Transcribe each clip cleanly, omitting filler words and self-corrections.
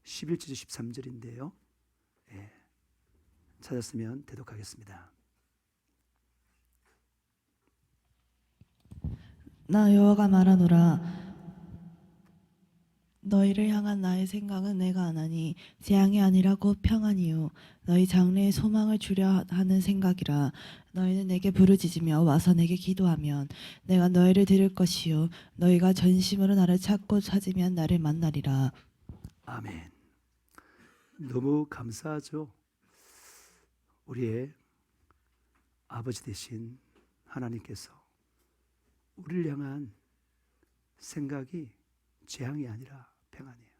11절 13절인데요. 찾았으면 대독하겠습니다. 나 여호와가 말하노라. 너희를 향한 나의 생각은 내가 아나니 재앙이 아니라 곧 평안이요 너희 장래에 소망을 주려 하는 생각이라. 너희는 내게 부르짖으며 와서 내게 기도하면 내가 너희를 들을 것이요 너희가 전심으로 나를 찾고 찾으면 나를 만나리라. 아멘. 너무 감사하죠. 우리의 아버지 되신 하나님께서 우리를 향한 생각이 재앙이 아니라 평안이에요.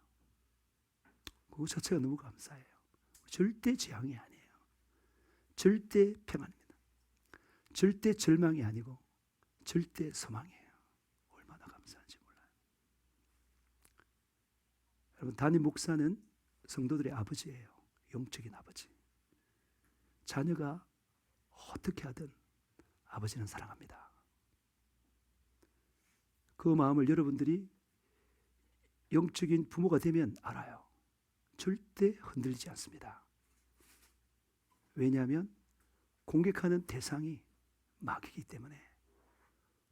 그거 자체가 너무 감사해요. 절대 재앙이 아니에요. 절대 평안입니다. 절대 절망이 아니고 절대 소망이에요. 얼마나 감사한지 몰라요. 여러분, 담임 목사는 성도들의 아버지예요. 영적인 아버지. 자녀가 어떻게 하든 아버지는 사랑합니다. 그 마음을 여러분들이 영적인 부모가 되면 알아요. 절대 흔들리지 않습니다. 왜냐하면 공격하는 대상이 마귀이기 때문에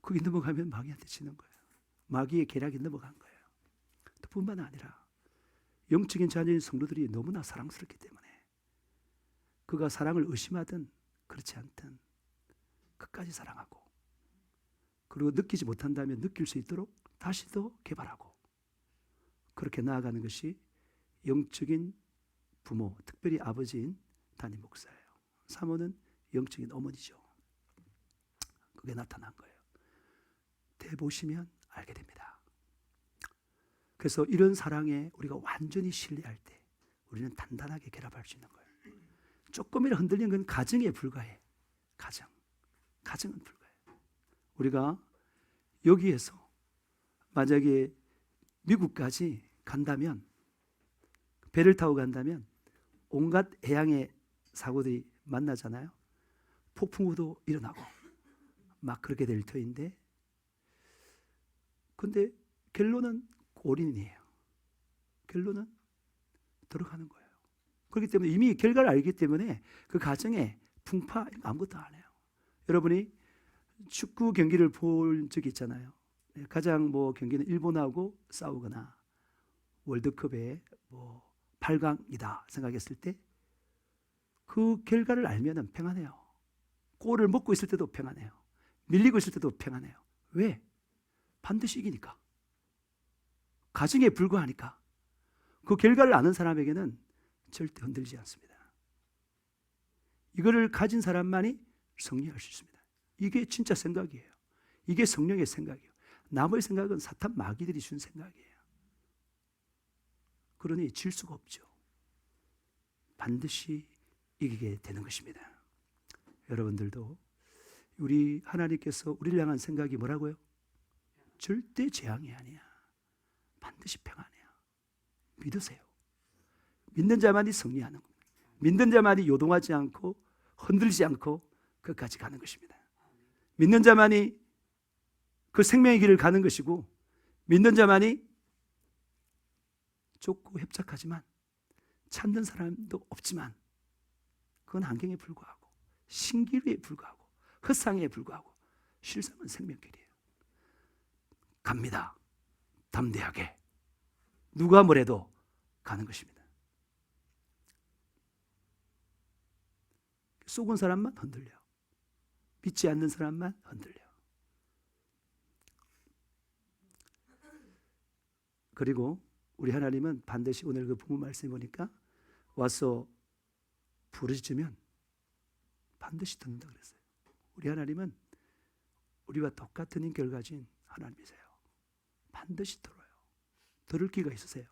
거기 넘어가면 마귀한테 지는 거예요. 마귀의 계략이 넘어간 거예요. 또 뿐만 아니라 영적인 자녀인 성도들이 너무나 사랑스럽기 때문에 그가 사랑을 의심하든 그렇지 않든 끝까지 사랑하고, 그리고 느끼지 못한다면 느낄 수 있도록 다시 더 개발하고, 그렇게 나아가는 것이 영적인 부모, 특별히 아버지인 담임 목사예요. 사모는 영적인 어머니죠. 그게 나타난 거예요. 대보시면 알게 됩니다. 그래서 이런 사랑에 우리가 완전히 신뢰할 때 우리는 단단하게 결합할 수 있는 거예요. 조금이라 흔들리는 건 가정에 불과해. 가정은 불과해. 우리가 여기에서 만약에 미국까지 간다면, 배를 타고 간다면 온갖 해양의 사고들이 만나잖아요. 폭풍우도 일어나고 막 그렇게 될 터인데, 근데 결론은 올인이에요. 결론은 들어가는 거예요. 그렇기 때문에 이미 결과를 알기 때문에 그 가정에 풍파 아무것도 안 해요. 여러분이 축구 경기를 본 적이 있잖아요. 가장 경기는 일본하고 싸우거나 월드컵에 8강이다 생각했을 때 그 결과를 알면은 평안해요. 골을 먹고 있을 때도 평안해요. 밀리고 있을 때도 평안해요. 왜? 반드시 이기니까. 가정에 불과하니까. 그 결과를 아는 사람에게는 절대 흔들리지 않습니다. 이거를 가진 사람만이 승리할 수 있습니다. 이게 진짜 생각이에요. 이게 성령의 생각이에요. 남의 생각은 사탄 마귀들이 준 생각이에요. 그러니 질 수가 없죠. 반드시 이기게 되는 것입니다. 여러분들도 우리 하나님께서 우리를 향한 생각이 뭐라고요? 절대 재앙이 아니야. 반드시 평안이야. 믿으세요. 믿는 자만이 승리하는 겁니다. 믿는 자만이 요동하지 않고 흔들리지 않고 끝까지 가는 것입니다. 믿는 자만이 그 생명의 길을 가는 것이고, 믿는 자만이 좁고 협착하지만 찾는 사람도 없지만 그건 안경에 불과하고 신기루에 불과하고 헛상에 불과하고 실상은 생명길이에요. 갑니다. 담대하게 누가 뭐래도 가는 것입니다. 속은 사람만 흔들려. 믿지 않는 사람만 흔들려. 그리고 우리 하나님은 반드시 오늘 그 부모 말씀 보니까 와서 부르짖으면 반드시 듣는다 그랬어요. 우리 하나님은 우리와 똑같은 인격을 가진 하나님이세요. 반드시 들어요. 들을 귀가 있으세요.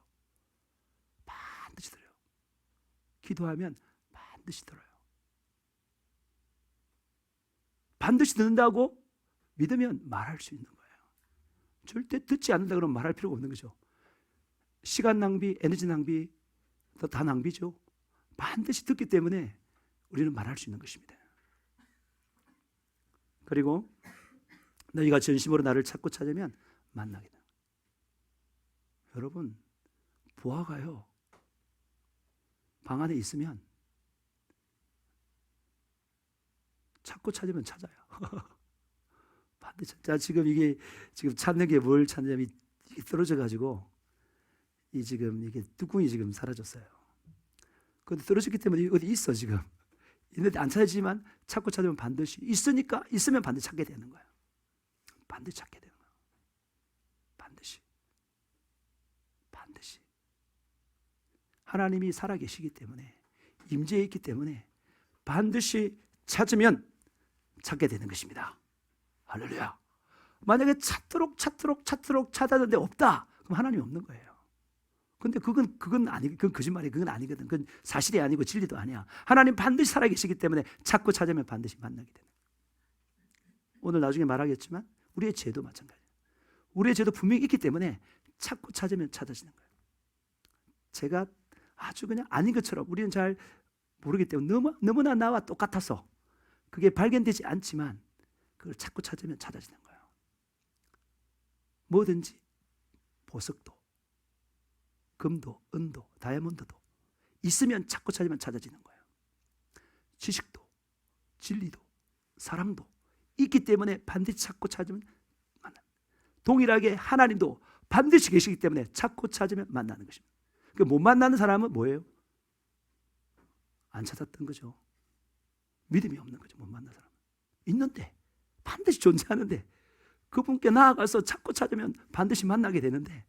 반드시 들어요. 기도하면 반드시 들어요. 반드시 듣는다고 믿으면 말할 수 있는 거예요. 절대 듣지 않는다 그러면 말할 필요가 없는 거죠. 시간 낭비, 에너지 낭비, 다 낭비죠. 반드시 듣기 때문에 우리는 말할 수 있는 것입니다. 그리고 너희가 전심으로 나를 찾고 찾으면 만나게 된다. 여러분, 보아가요, 방 안에 있으면 찾고 찾으면 찾아요. 반드시. 자, 지금 이게 지금 찾는 게 뭘 찾냐면 이게 떨어져 가지고 이 지금 이게 뚜껑이 지금 사라졌어요. 근데 떨어졌기 때문에 어디 있어 지금. 있는데 안 찾아지지만 찾고 찾으면 반드시 있으니까 있으면 반드시 찾게 되는 거예요. 반드시 찾게 되는 거예요. 반드시. 반드시. 하나님이 살아계시기 때문에 임재해 있기 때문에 반드시 찾으면 찾게 되는 것입니다. 할렐루야. 만약에 찾도록 찾았는데 없다. 그럼 하나님이 없는 거예요. 근데 그건 아니, 그건 거짓말이에요. 그건 아니거든. 그건 사실이 아니고 진리도 아니야. 하나님 반드시 살아계시기 때문에 찾고 찾으면 반드시 만나게 되는 거예요. 오늘 나중에 말하겠지만 우리의 죄도 마찬가지예요. 우리의 죄도 분명히 있기 때문에 찾고 찾으면 찾아지는 거예요. 제가 아주 그냥 아닌 것처럼 우리는 잘 모르기 때문에 너무나 나와 똑같아서 그게 발견되지 않지만 그걸 찾고 찾으면 찾아지는 거예요. 뭐든지 보석도 금도 은도 다이아몬드도 있으면 찾고 찾으면 찾아지는 거예요. 지식도 진리도 사랑도 있기 때문에 반드시 찾고 찾으면 만나는 거예요. 동일하게 하나님도 반드시 계시기 때문에 찾고 찾으면 만나는 것입니다. 못 만나는 사람은 뭐예요? 안 찾았던 거죠. 믿음이 없는 거죠. 못 만난 사람은. 있는데 반드시 존재하는데 그분께 나아가서 찾고 찾으면 반드시 만나게 되는데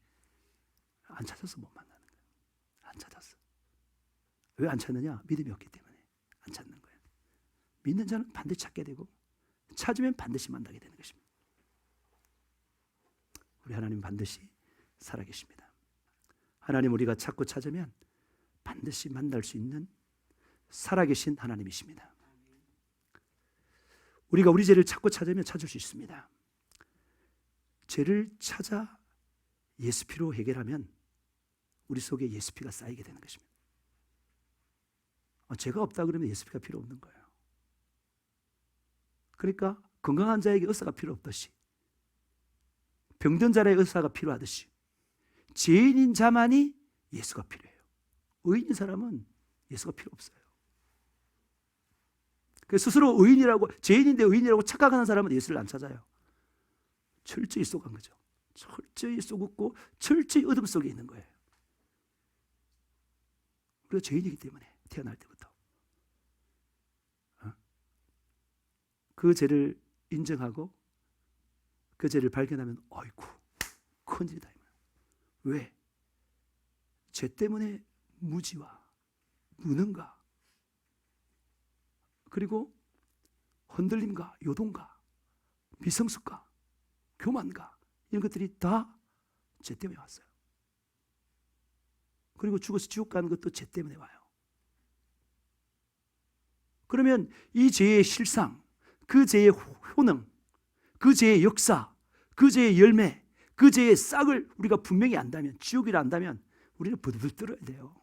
안 찾아서 못 만나는 거예요. 안 찾았어. 왜 안 찾느냐? 믿음이 없기 때문에 안 찾는 거예요. 믿는 자는 반드시 찾게 되고 찾으면 반드시 만나게 되는 것입니다. 우리 하나님 반드시 살아계십니다. 하나님 우리가 찾고 찾으면 반드시 만날 수 있는 살아계신 하나님이십니다. 우리가 우리 죄를 찾고 찾으면 찾을 수 있습니다. 죄를 찾아 예수 피로 해결하면 우리 속에 예수 피가 쌓이게 되는 것입니다. 죄가 없다 그러면 예수 피가 필요 없는 거예요. 그러니까 건강한 자에게 의사가 필요 없듯이 병든 자의 의사가 필요하듯이 죄인인 자만이 예수가 필요해요. 의인인 사람은 예수가 필요 없어요. 스스로 의인이라고 죄인인데 의인이라고 착각하는 사람은 예수를 안 찾아요. 철저히 속은 거죠. 철저히 속았고 철저히 어둠 속에 있는 거예요. 우리가 죄인이기 때문에 태어날 때부터 그 죄를 인정하고 그 죄를 발견하면 어이구 큰일이다. 왜? 죄 때문에 무지와 무능과 그리고 흔들림과 요동과 미성숙과 교만과 이런 것들이 다 죄 때문에 왔어요. 그리고 죽어서 지옥 가는 것도 죄 때문에 와요. 그러면 이 죄의 실상, 그 죄의 효능, 그 죄의 역사, 그 죄의 열매, 그 죄의 싹을 우리가 분명히 안다면, 지옥이라 안다면 우리는 부들부들 떨어야 돼요.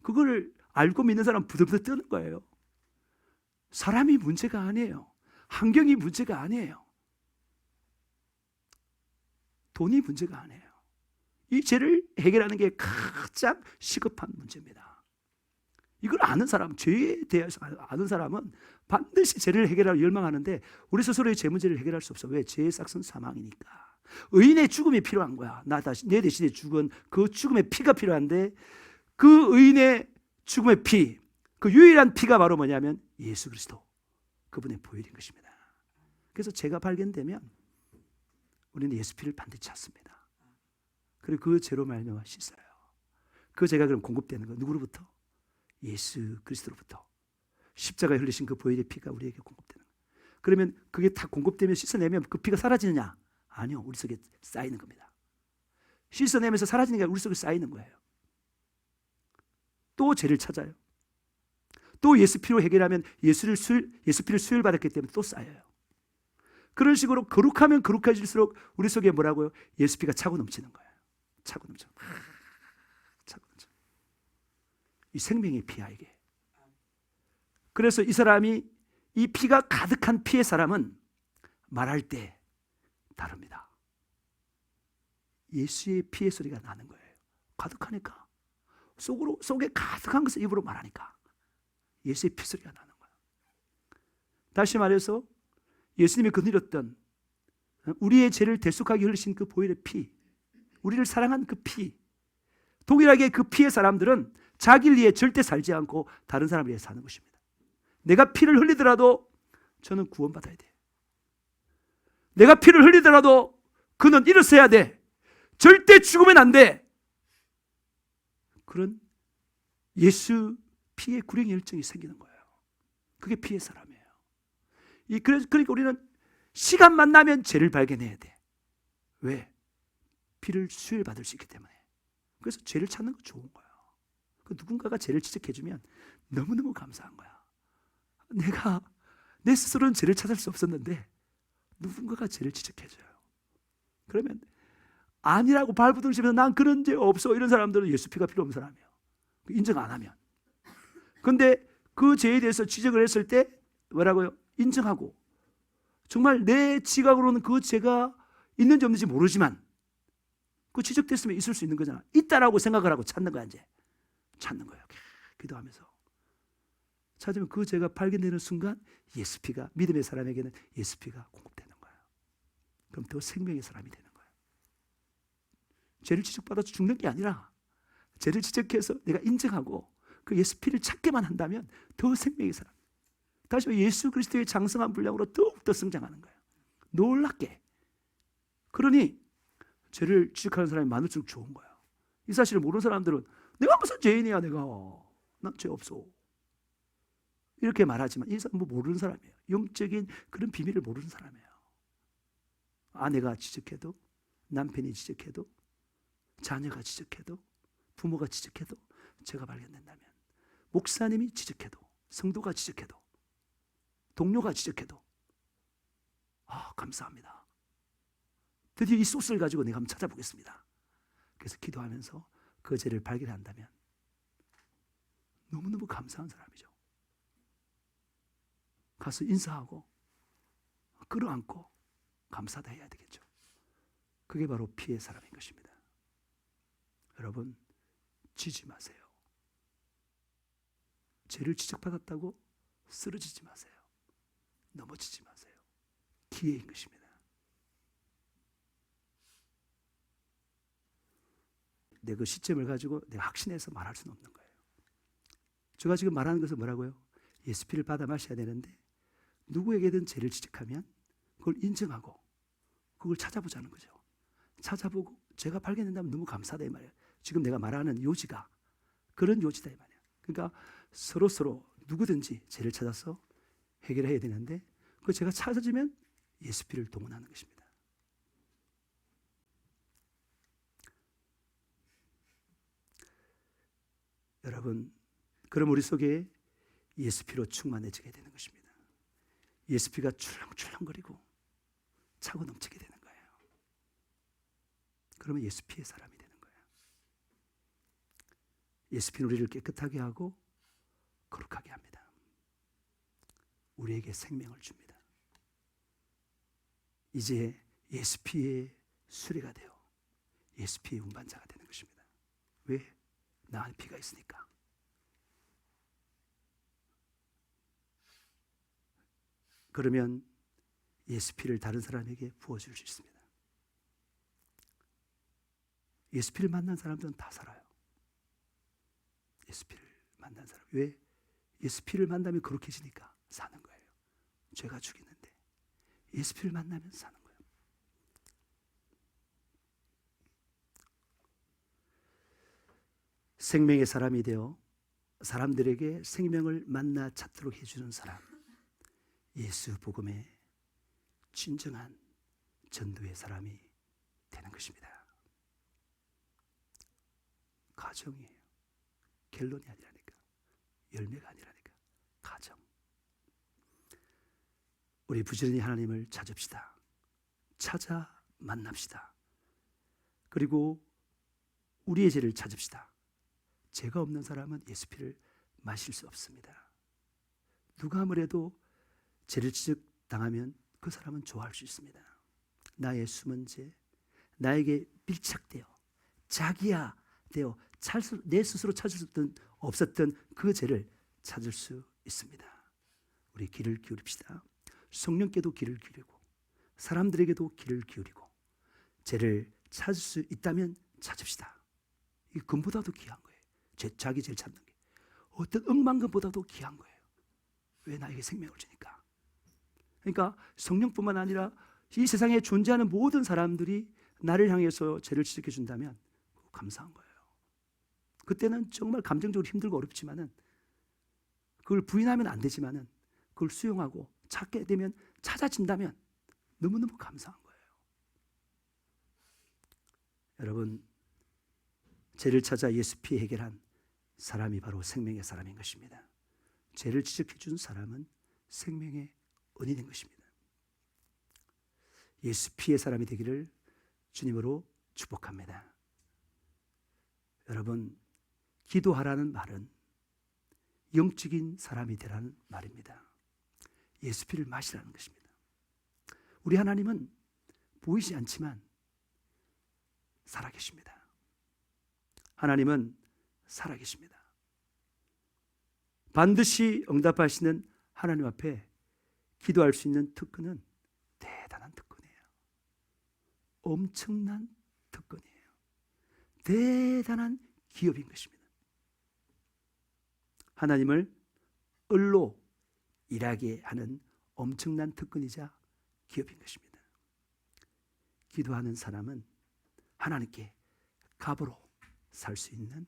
그걸 알고 믿는 사람은 부들부들 떠는 거예요. 사람이 문제가 아니에요. 환경이 문제가 아니에요. 돈이 문제가 아니에요. 이 죄를 해결하는 게 가장 시급한 문제입니다. 이걸 아는 사람, 죄에 대해서 아는 사람은 반드시 죄를 해결하려 열망하는데 우리 스스로의 죄 문제를 해결할 수 없어. 왜? 죄의 싹은 사망이니까. 의인의 죽음이 필요한 거야. 내 대신에 죽은 그 죽음의 피가 필요한데 그 의인의 죽음의 피, 그 유일한 피가 바로 뭐냐면 예수 그리스도, 그분의 보혈인 것입니다. 그래서 죄가 발견되면 우리는 예수 피를 반드시 찾습니다. 그리고 그 죄로 말미암아 씻어요. 그 죄가 그럼 공급되는 거 누구로부터? 예수 그리스도로부터. 십자가에 흘리신 그 보혈의 피가 우리에게 공급되는 거예요. 그러면 그게 다 공급되면 씻어내면 그 피가 사라지느냐? 아니요. 우리 속에 쌓이는 겁니다. 씻어내면서 사라지는 게 아니라 우리 속에 쌓이는 거예요. 또 죄를 찾아요. 또 예수 피로 해결하면 예수 피를 수혈받았기 때문에 또 쌓여요. 그런 식으로 거룩하면 거룩해질수록 우리 속에 뭐라고요? 예수 피가 차고 넘치는 거예요. 차고 넘쳐. 차고 넘쳐. 이 생명의 피야 이게. 그래서 이 사람이 이 피가 가득한 피의 사람은 말할 때 다릅니다. 예수의 피의 소리가 나는 거예요. 가득하니까 속에 가득한 것을 입으로 말하니까 예수의 피소리가 나는 거예요. 다시 말해서 예수님이 거느렸던 우리의 죄를 대속하게 흘리신 그 보혈의 피, 우리를 사랑한 그 피, 동일하게 그 피의 사람들은 자기를 위해 절대 살지 않고 다른 사람을 위해 사는 것입니다. 내가 피를 흘리더라도 저는 구원받아야 돼. 내가 피를 흘리더라도 그는 일어서야 돼. 절대 죽으면 안 돼. 그런 예수 피의 구령 열정이 생기는 거예요. 그게 피의 사람이에요. 그러니까 우리는 시간만 나면 죄를 발견해야 돼. 왜? 피를 수혈받을 수 있기 때문에. 그래서 죄를 찾는 거 좋은 거예요. 누군가가 죄를 지적해주면 너무너무 감사한 거야. 내가 내 스스로는 죄를 찾을 수 없었는데 누군가가 죄를 지적해줘요. 그러면 아니라고 발부둥치면서 난 그런 죄 없어, 이런 사람들은 예수 피가 필요 없는 사람이에요. 인정 안 하면. 근데 그 죄에 대해서 지적을 했을 때 뭐라고요? 인정하고, 정말 내 지각으로는 그 죄가 있는지 없는지 모르지만 그 지적됐으면 있을 수 있는 거잖아. 있다라고 생각을 하고 찾는 거야. 이제 찾는 거예요. 기도하면서 찾으면 그 죄가 발견되는 순간 예수 피가, 믿음의 사람에게는 예수 피가 공급되는 거예요. 그럼 더 생명의 사람이 되는 거예요. 죄를 지적받아서 죽는 게 아니라 죄를 지적해서 내가 인정하고 그 예수 피를 찾게만 한다면 더 생명의 사람. 다시 말해 예수 그리스도의 장성한 분량으로 더욱더 성장하는 거예요. 놀랍게. 그러니 죄를 지적하는 사람이 많을수록 좋은 거예요. 이 사실을 모르는 사람들은 내가 무슨 죄인이야, 내가. 난 죄 없어. 이렇게 말하지만 이 사람은 모르는 사람이에요. 영적인 그런 비밀을 모르는 사람이에요. 아내가 지적해도, 남편이 지적해도, 자녀가 지적해도, 부모가 지적해도 죄가 발견된다면, 목사님이 지적해도, 성도가 지적해도, 동료가 지적해도 감사합니다. 드디어 이 소스를 가지고 내가 한번 찾아보겠습니다. 그래서 기도하면서 그 죄를 발견한다면 너무너무 감사한 사람이죠. 가서 인사하고 끌어안고 감사다 해야 되겠죠. 그게 바로 피의 사람인 것입니다. 여러분, 지지 마세요. 죄를 지적받았다고 쓰러지지 마세요. 넘어지지 마세요. 기회인 것입니다. 내 그 시점을 가지고 내가 확신해서 말할 수는 없는 거예요. 제가 지금 말하는 것은 뭐라고요? 예수 피를 받아 마셔야 되는데 누구에게든 죄를 지적하면 그걸 인정하고 그걸 찾아보자는 거죠. 찾아보고 죄가 발견된다면 너무 감사하다 이 말이에요. 지금 내가 말하는 요지가 그런 요지다 이 말이에요. 그러니까 서로 누구든지 죄를 찾아서 해결해야 되는데 그 죄가 찾아지면 예수 피를 동원하는 것입니다. 여러분, 그럼 우리 속에 예수 피로 충만해지게 되는 것입니다. 예수 피가 출렁출렁거리고 차고 넘치게 되는 거예요. 그러면 예수 피의 사람이 되는 거예요. 예수 피는 우리를 깨끗하게 하고 거룩하게 합니다. 우리에게 생명을 줍니다. 이제 예수 피의 수레가 되어 예수 피의 운반자가 되는 것입니다. 왜? 나 안에 피가 있으니까. 그러면 예수 피를 다른 사람에게 부어줄 수 있습니다. 예수 피를 만난 사람들은 다 살아요. 예수 피를 만난 사람. 왜? 예수 피를 만나면 거룩해지니까 사는 거예요. 죄가 죽이는데 예수 피를 만나면 사는 거예요. 생명의 사람이 되어 사람들에게 생명을 만나 찾도록 해주는 사람, 예수 복음의 진정한 전도의 사람이 되는 것입니다. 가정이에요. 결론이 아니라니까. 열매가 아니라니까. 가정. 우리 부지런히 하나님을 찾읍시다. 찾아 만납시다. 그리고 우리의 죄를 찾읍시다. 죄가 없는 사람은 예수 피를 마실 수 없습니다. 누가 아무래도 죄를 지적당하면 그 사람은 좋아할 수 있습니다. 나의 숨은 죄, 나에게 밀착되어 자기야 되어 내 스스로 찾을 수 없었던 그 죄를 찾을 수 있습니다. 우리 귀를 기울입시다. 성령께도 귀를 기울이고 사람들에게도 귀를 기울이고 죄를 찾을 수 있다면 찾읍시다. 이게 금보다도 귀한 거예요. 자기 죄를 찾는 게 어떤 억만금보다도 귀한 거예요. 왜? 나에게 생명을 주니까. 그러니까 성령뿐만 아니라 이 세상에 존재하는 모든 사람들이 나를 향해서 죄를 지적해 준다면 감사한 거예요. 그때는 정말 감정적으로 힘들고 어렵지만은 그걸 부인하면 안 되지만은 그걸 수용하고 찾게 되면 찾아진다면 너무너무 감사한 거예요. 여러분, 죄를 찾아 예수 피해 해결한 사람이 바로 생명의 사람인 것입니다. 죄를 지적해 준 사람은 생명의 은인인 것입니다. 예수 피해 사람이 되기를 주님으로 축복합니다. 여러분, 기도하라는 말은 영적인 사람이 되라는 말입니다. 예수 피를 마시라는 것입니다. 우리 하나님은 보이지 않지만 살아계십니다. 하나님은 살아계십니다. 반드시 응답하시는 하나님 앞에 기도할 수 있는 특권은 대단한 특권이에요. 엄청난 특권이에요. 대단한 기업인 것입니다. 하나님을 을로 일하게 하는 엄청난 특권이자 기업인 것입니다. 기도하는 사람은 하나님께 갑으로 살 수 있는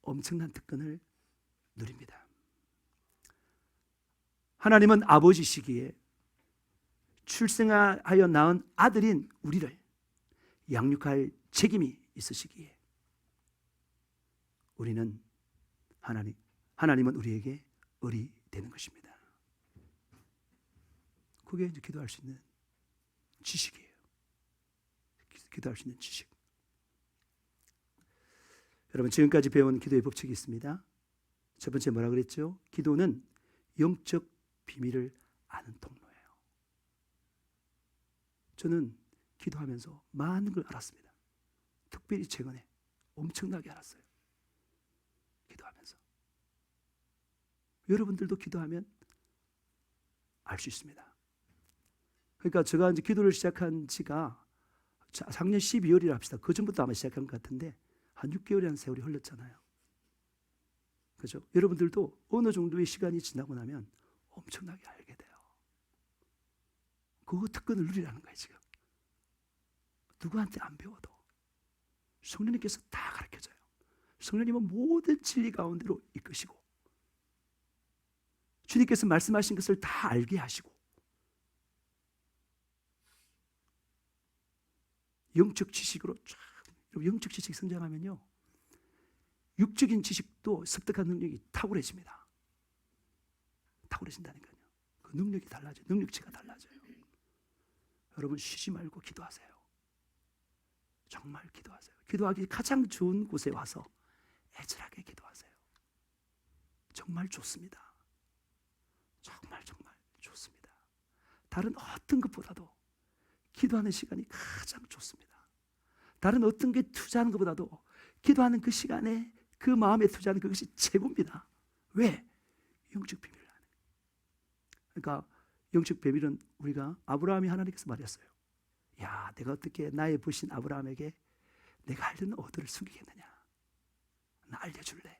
엄청난 특권을 누립니다. 하나님은 아버지시기에 출생하여 낳은 아들인 우리를 양육할 책임이 있으시기에 우리는 하나님은 우리에게 을이 되는 것입니다. 그게 이제 기도할 수 있는 지식이에요. 기도할 수 있는 지식. 여러분, 지금까지 배운 기도의 법칙이 있습니다. 첫 번째 뭐라 그랬죠? 기도는 영적 비밀을 아는 통로예요. 저는 기도하면서 많은 걸 알았습니다. 특별히 최근에 엄청나게 알았어요. 기도하면서. 여러분들도 기도하면 알 수 있습니다. 그러니까 제가 이제 기도를 시작한 지가 작년 12월이라 합시다. 그 전부터 아마 시작한 것 같은데 한 6개월이라는 세월이 흘렀잖아요. 그죠? 여러분들도 어느 정도의 시간이 지나고 나면 엄청나게 알게 돼요. 그 특권을 누리라는 거예요, 지금. 누구한테 안 배워도 성령님께서 다 가르쳐줘요. 성령님은 모든 진리 가운데로 이끄시고 주님께서 말씀하신 것을 다 알게 하시고 영적 지식으로 쫙, 영적 지식이 성장하면요 육적인 지식도 습득한 능력이 탁월해집니다. 탁월해진다니까요. 그 능력이 달라져요. 능력치가 달라져요. 여러분, 쉬지 말고 기도하세요. 정말 기도하세요. 기도하기 가장 좋은 곳에 와서 애절하게 기도하세요. 정말 좋습니다. 정말 좋습니다. 다른 어떤 것보다도 기도하는 시간이 가장 좋습니다. 다른 어떤 게 투자하는 것보다도 기도하는 그 시간에 그 마음에 투자하는 그것이 최고입니다. 왜? 영적 비밀을 아는 거예요. 그러니까 영적 비밀은 우리가 아브라함이 하나님께서 말했어요. 야, 내가 어떻게 나의 부신 아브라함에게 내가 알려는 어디를 숨기겠느냐. 나 알려줄래.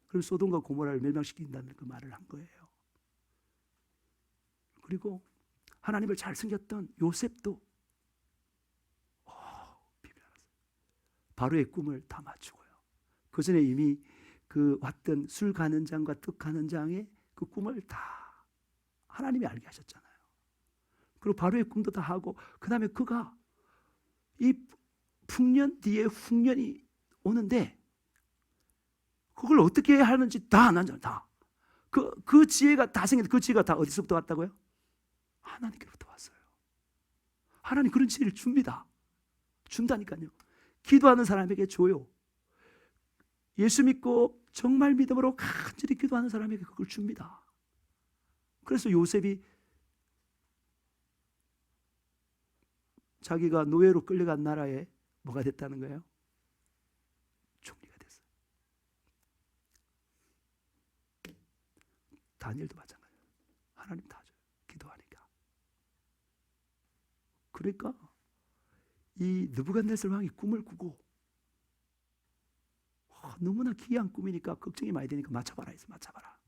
그리고 소돔과 고모라를 멸망시킨다는 그 말을 한 거예요. 그리고 하나님을 잘 숨겼던 요셉도 비밀 알았어요. 바로의 꿈을 다 맞추고요. 그 전에 이미 그 왔던 술 가는 장과 떡 가는 장의 그 꿈을 다 하나님이 알게 하셨잖아요. 그리고 바로의 꿈도 다 하고 그 다음에 그가 이 풍년 뒤에 흉년이 오는데 그걸 어떻게 하는지 다 안 하잖아요. 다. 그 지혜가 다 생겼는데 그 지혜가 다 어디서부터 왔다고요? 하나님께로부터 왔어요. 하나님 그런 지혜를 줍니다. 준다니까요. 기도하는 사람에게 줘요. 예수 믿고 정말 믿음으로 간절히 기도하는 사람에게 그걸 줍니다. 그래서 요셉이 자기가 노예로 끌려간 나라에 뭐가 됐다는 거예요? 총리가 됐어요. 다니엘도 마찬가지예요. 하나님 다 줘요. 기도하니까. 그러니까 이 느부갓네살 왕이 꿈을 꾸고 너무나 귀한 꿈이니까 걱정이 많이 되니까 맞춰봐라 해서 맞춰봐라.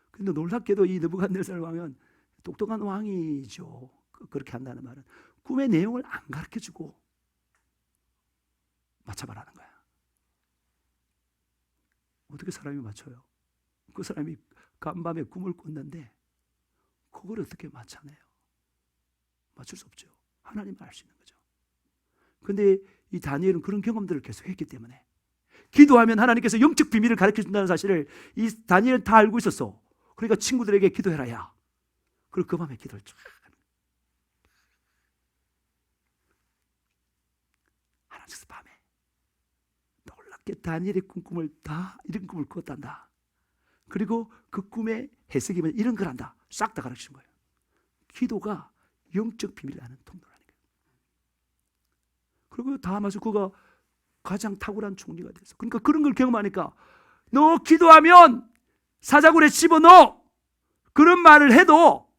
근데 놀랍게도 이 느부갓네살 왕은 똑똑한 왕이죠. 그렇게 한다는 말은 꿈의 내용을 안 가르쳐주고 맞춰봐라는 거야. 어떻게 사람이 맞춰요? 그 사람이 간밤에 꿈을 꿨는데 그걸 어떻게 맞춰내요? 맞출 수 없죠. 하나님은 알 수 있는 거죠. 근데 이 다니엘은 그런 경험들을 계속 했기 때문에 기도하면 하나님께서 영적 비밀을 가르쳐 준다는 사실을 이 다니엘은 다 알고 있었어. 그러니까 친구들에게 기도해라 야. 그리고 그 밤에 기도를 쫙 하는 거야. 하나님께서 밤에 놀랍게 다니엘의 꿈을 다 이런 꿈을 꿨단다. 그리고 그 꿈의 해석이 이런 거란다. 싹 다 가르치는 거예요. 기도가 영적 비밀을 아는 통로라는 거예요. 그리고 다 맞아 그가 가장 탁월한 총리가 됐어. 그러니까 그런 걸 경험하니까 너 기도하면 사자굴에 집어넣어. 그런 말을 해도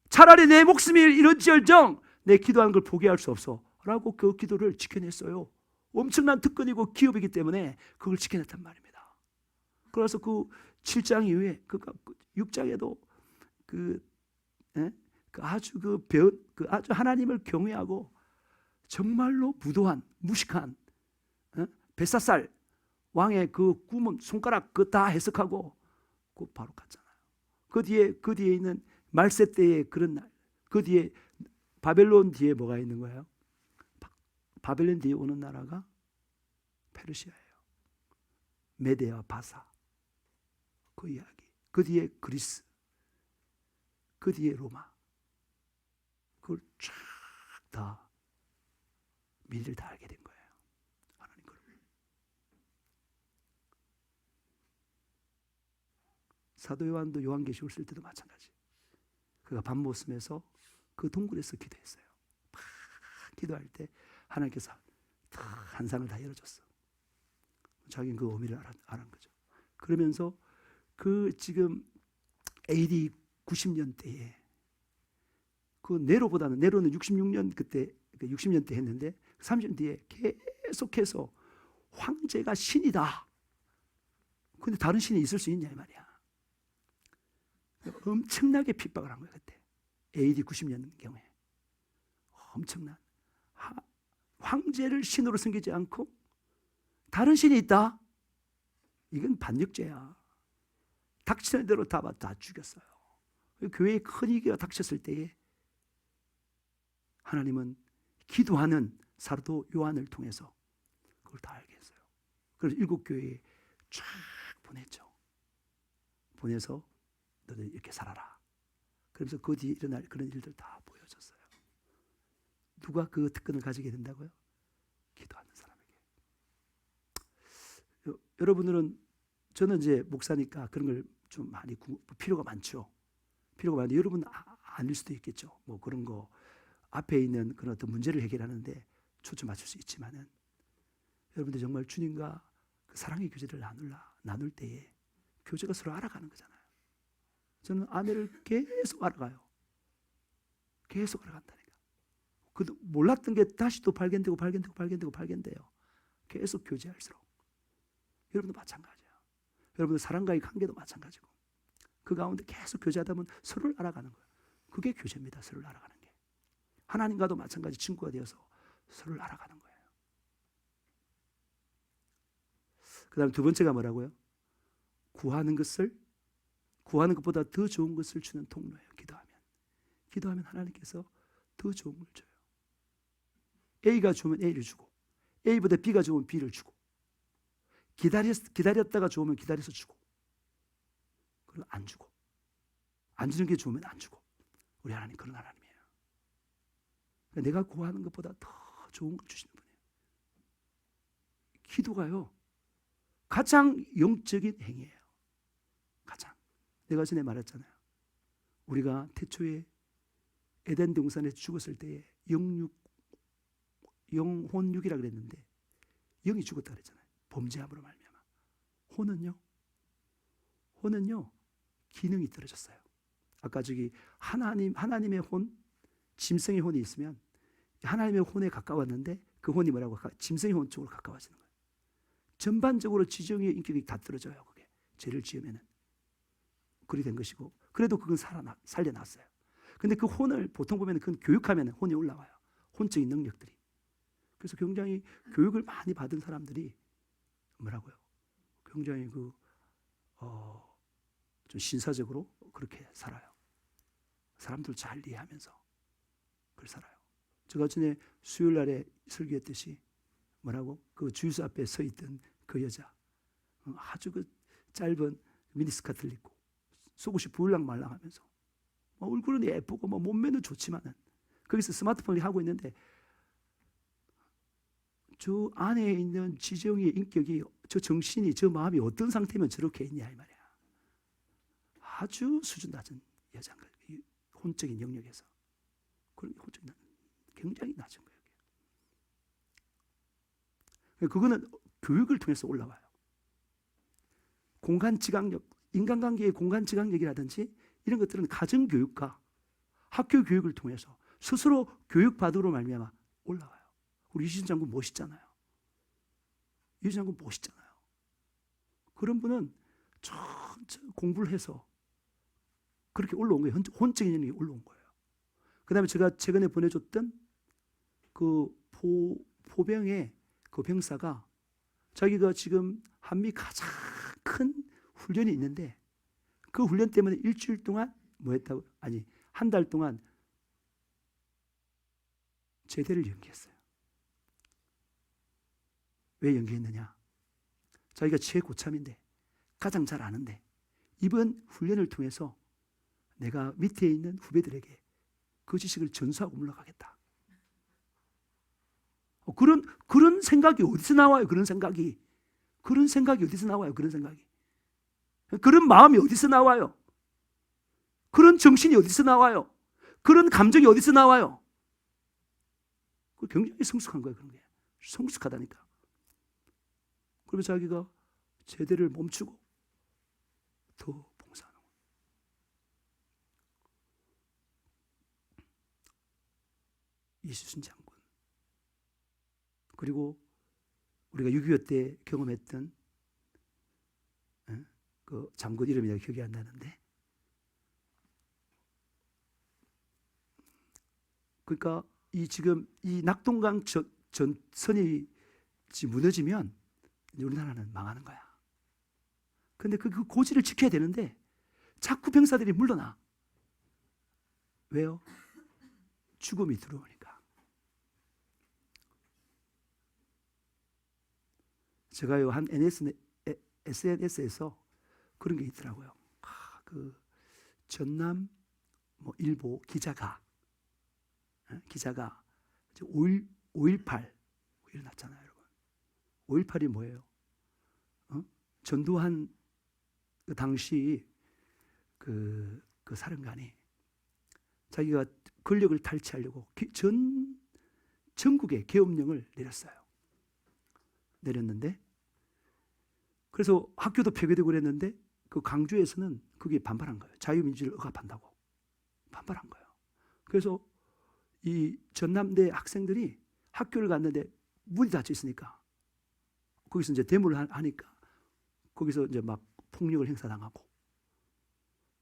차라리 내 목숨이 이런지얼정 내 기도하는 걸 포기할 수 없어 라고 그 기도를 지켜냈어요. 엄청난 특권이고 기업이기 때문에 그걸 지켜냈단 말입니다. 그래서 그 7장 이후에 그 6장에도 아주 아주 하나님을 경외하고 정말로 무도한 무식한 벳사살 왕의 그 꿈은 손가락 그 다 해석하고 그 바로 갔잖아요. 그 뒤에 있는 말세 때의 그런 날, 그 뒤에 바벨론 뒤에 뭐가 있는 거예요? 바벨론 뒤에 오는 나라가 페르시아예요. 메데와 바사 그 이야기. 그 뒤에 그리스, 그 뒤에 로마. 그걸 쫙 다 미리를 다 알게 된 거예요. 하나님 걸. 사도 요한도 요한계시록을 쓸 때도 마찬가지. 그가 밤모섬에서 그 동굴에서 기도했어요. 막 기도할 때 하나님께서 한 산을 다 열어줬어. 자기는 그 의미를 알은 거죠. 그러면서 그 지금 AD 90년대에 그 네로는 66년 그때 60년 대 했는데 30년 뒤에 계속해서 황제가 신이다. 근데 다른 신이 있을 수 있냐 이 말이야. 엄청나게 핍박을 한 거야 그때. AD 90년 경우에 엄청난 황제를 신으로 섬기지 않고 다른 신이 있다. 이건 반역죄야. 닥치는 대로 다 죽였어요. 교회에 큰 위기가 닥쳤을 때에 하나님은 기도하는 사도 요한을 통해서 그걸 다 알게 했어요. 그래서 7교회에 쫙 보냈죠. 보내서 너들 이렇게 살아라. 그러면서 그 뒤에 일어날 그런 일들 다 보여줬어요. 누가 그 특권을 가지게 된다고요? 기도하는 사람에게. 여러분들은 저는 이제 목사니까 그런 걸 좀 많이 필요가 많죠. 필요가 많은데 여러분 아닐 수도 있겠죠. 뭐 그런 거 앞에 있는 그런 어떤 문제를 해결하는데 초점 맞출 수 있지만은 여러분들 정말 주님과 그 사랑의 교제를 나눌 때에 교제가 서로 알아가는 거잖아요. 저는 아내를 계속 알아가요. 계속 알아간다니까. 그 몰랐던 게 다시 또 발견되고 발견돼요. 계속 교제할수록. 여러분도 마찬가지예요. 여러분들 사람과의 관계도 마찬가지고 그 가운데 계속 교제하다 보면 서로를 알아가는 거예요. 그게 교제입니다. 서로를 알아가는 게. 하나님과도 마찬가지 친구가 되어서 서로를 알아가는 거예요. 그 다음 두 번째가 뭐라고요? 구하는 것보다 더 좋은 것을 주는 통로예요. 기도하면 하나님께서 더 좋은 걸 줘요. A가 좋으면 A를 주고 A보다 B가 좋으면 B를 주고 기다렸다가 좋으면 기다려서 주고 그리고 안 주고 안 주는 게 좋으면 안 주고 우리 하나님 그런 하나님이에요. 그러니까 내가 구하는 것보다 더 좋은 걸 주시는 분이에요. 기도가요 가장 영적인 행위예요. 가장. 내가 전에 말했잖아요. 우리가 태초에 에덴 동산에서 죽었을 때에 영혼육이라 그랬는데 영이 죽었다 그랬잖아요. 범죄함으로 말미암아. 혼은요 기능이 떨어졌어요. 아까 저기 하나님의 혼, 짐승의 혼이 있으면 하나님의 혼에 가까웠는데 그 혼이 뭐라고 짐승의 혼 쪽으로 가까워지는 거예요. 전반적으로 지정의 인격이 다 떨어져요. 그게 죄를 지으면은 그리 된 것이고, 그래도 그건 살려놨어요. 근데 그 혼을 보통 보면 그건 교육하면 혼이 올라와요. 혼적인 능력들이. 그래서 굉장히 교육을 많이 받은 사람들이 뭐라고요? 굉장히 좀 신사적으로 그렇게 살아요. 사람들 잘 이해하면서 그렇게 살아요. 제가 전에 수요일 날에 설교했듯이 뭐라고? 그 주유소 앞에 서 있던 그 여자, 아주 그 짧은 미니스커트를 입고 속옷이 부을랑말랑하면서 얼굴은 예쁘고 몸매는 좋지만은 거기서 스마트폰을 하고 있는데 저 안에 있는 지정의 인격이, 저 정신이, 저 마음이 어떤 상태면 저렇게 있냐 이 말이야. 아주 수준 낮은 여자인 거예요. 이 혼적인 영역에서. 그런 혼적인 굉장히 낮은 거예요. 그거는 교육을 통해서 올라와요. 공간지각력, 인간관계의 공간지각력이라든지 이런 것들은 가정교육과 학교교육을 통해서 스스로 교육받으로 말미암아 올라와요. 우리 이준 장군 멋있잖아요. 이준 장군 멋있잖아요. 그런 분은 천천히 공부를 해서 그렇게 올라온 거예요. 혼적인 영역이 올라온 거예요. 그 다음에 제가 최근에 보내줬던 그 포병의 그 병사가 자기가 지금 한미 가장 큰 훈련이 있는데 그 훈련 때문에 일주일 동안 뭐 했다고? 아니, 한 달 동안 제대를 연기했어요. 왜 연기했느냐? 자기가 최고참인데 가장 잘 아는데 이번 훈련을 통해서 내가 밑에 있는 후배들에게 그 지식을 전수하고 물러가겠다. 그런 생각이 어디서 나와요? 그런 생각이 어디서 나와요? 그런 마음이 어디서 나와요? 그런 정신이 어디서 나와요? 그런 감정이 어디서 나와요? 굉장히 성숙한 거예요. 그런 게 성숙하다니까. 그러면서 자기가 제대를 멈추고 더 봉사하는 거예요. 이수순 장군, 그리고 우리가 6.25 때 경험했던 그 장군 이름이 기억이 안 나는데, 그러니까 지금 이 낙동강 전선이 무너지면 우리나라는 망하는 거야. 근데 그 고지를 지켜야 되는데 자꾸 병사들이 물러나. 왜요? 죽음이 들어오니까. 제가요 한 SNS에서 그런 게 있더라고요. 그 전남 일보 기자가 5.18 일어났잖아요, 여러분. 5.18이 뭐예요? 전두환 그 당시 그 사령관이 자기가 권력을 탈취하려고 전국에 계엄령을 내렸는데, 그래서 학교도 폐교되고 그랬는데 그 강주에서는 그게 반발한 거예요. 자유민주를 억압한다고 반발한 거예요. 그래서 이 전남대 학생들이 학교를 갔는데 문이 닫혀 있으니까 거기서 이제 데모를 하니까 거기서 이제 막 폭력을 행사당하고,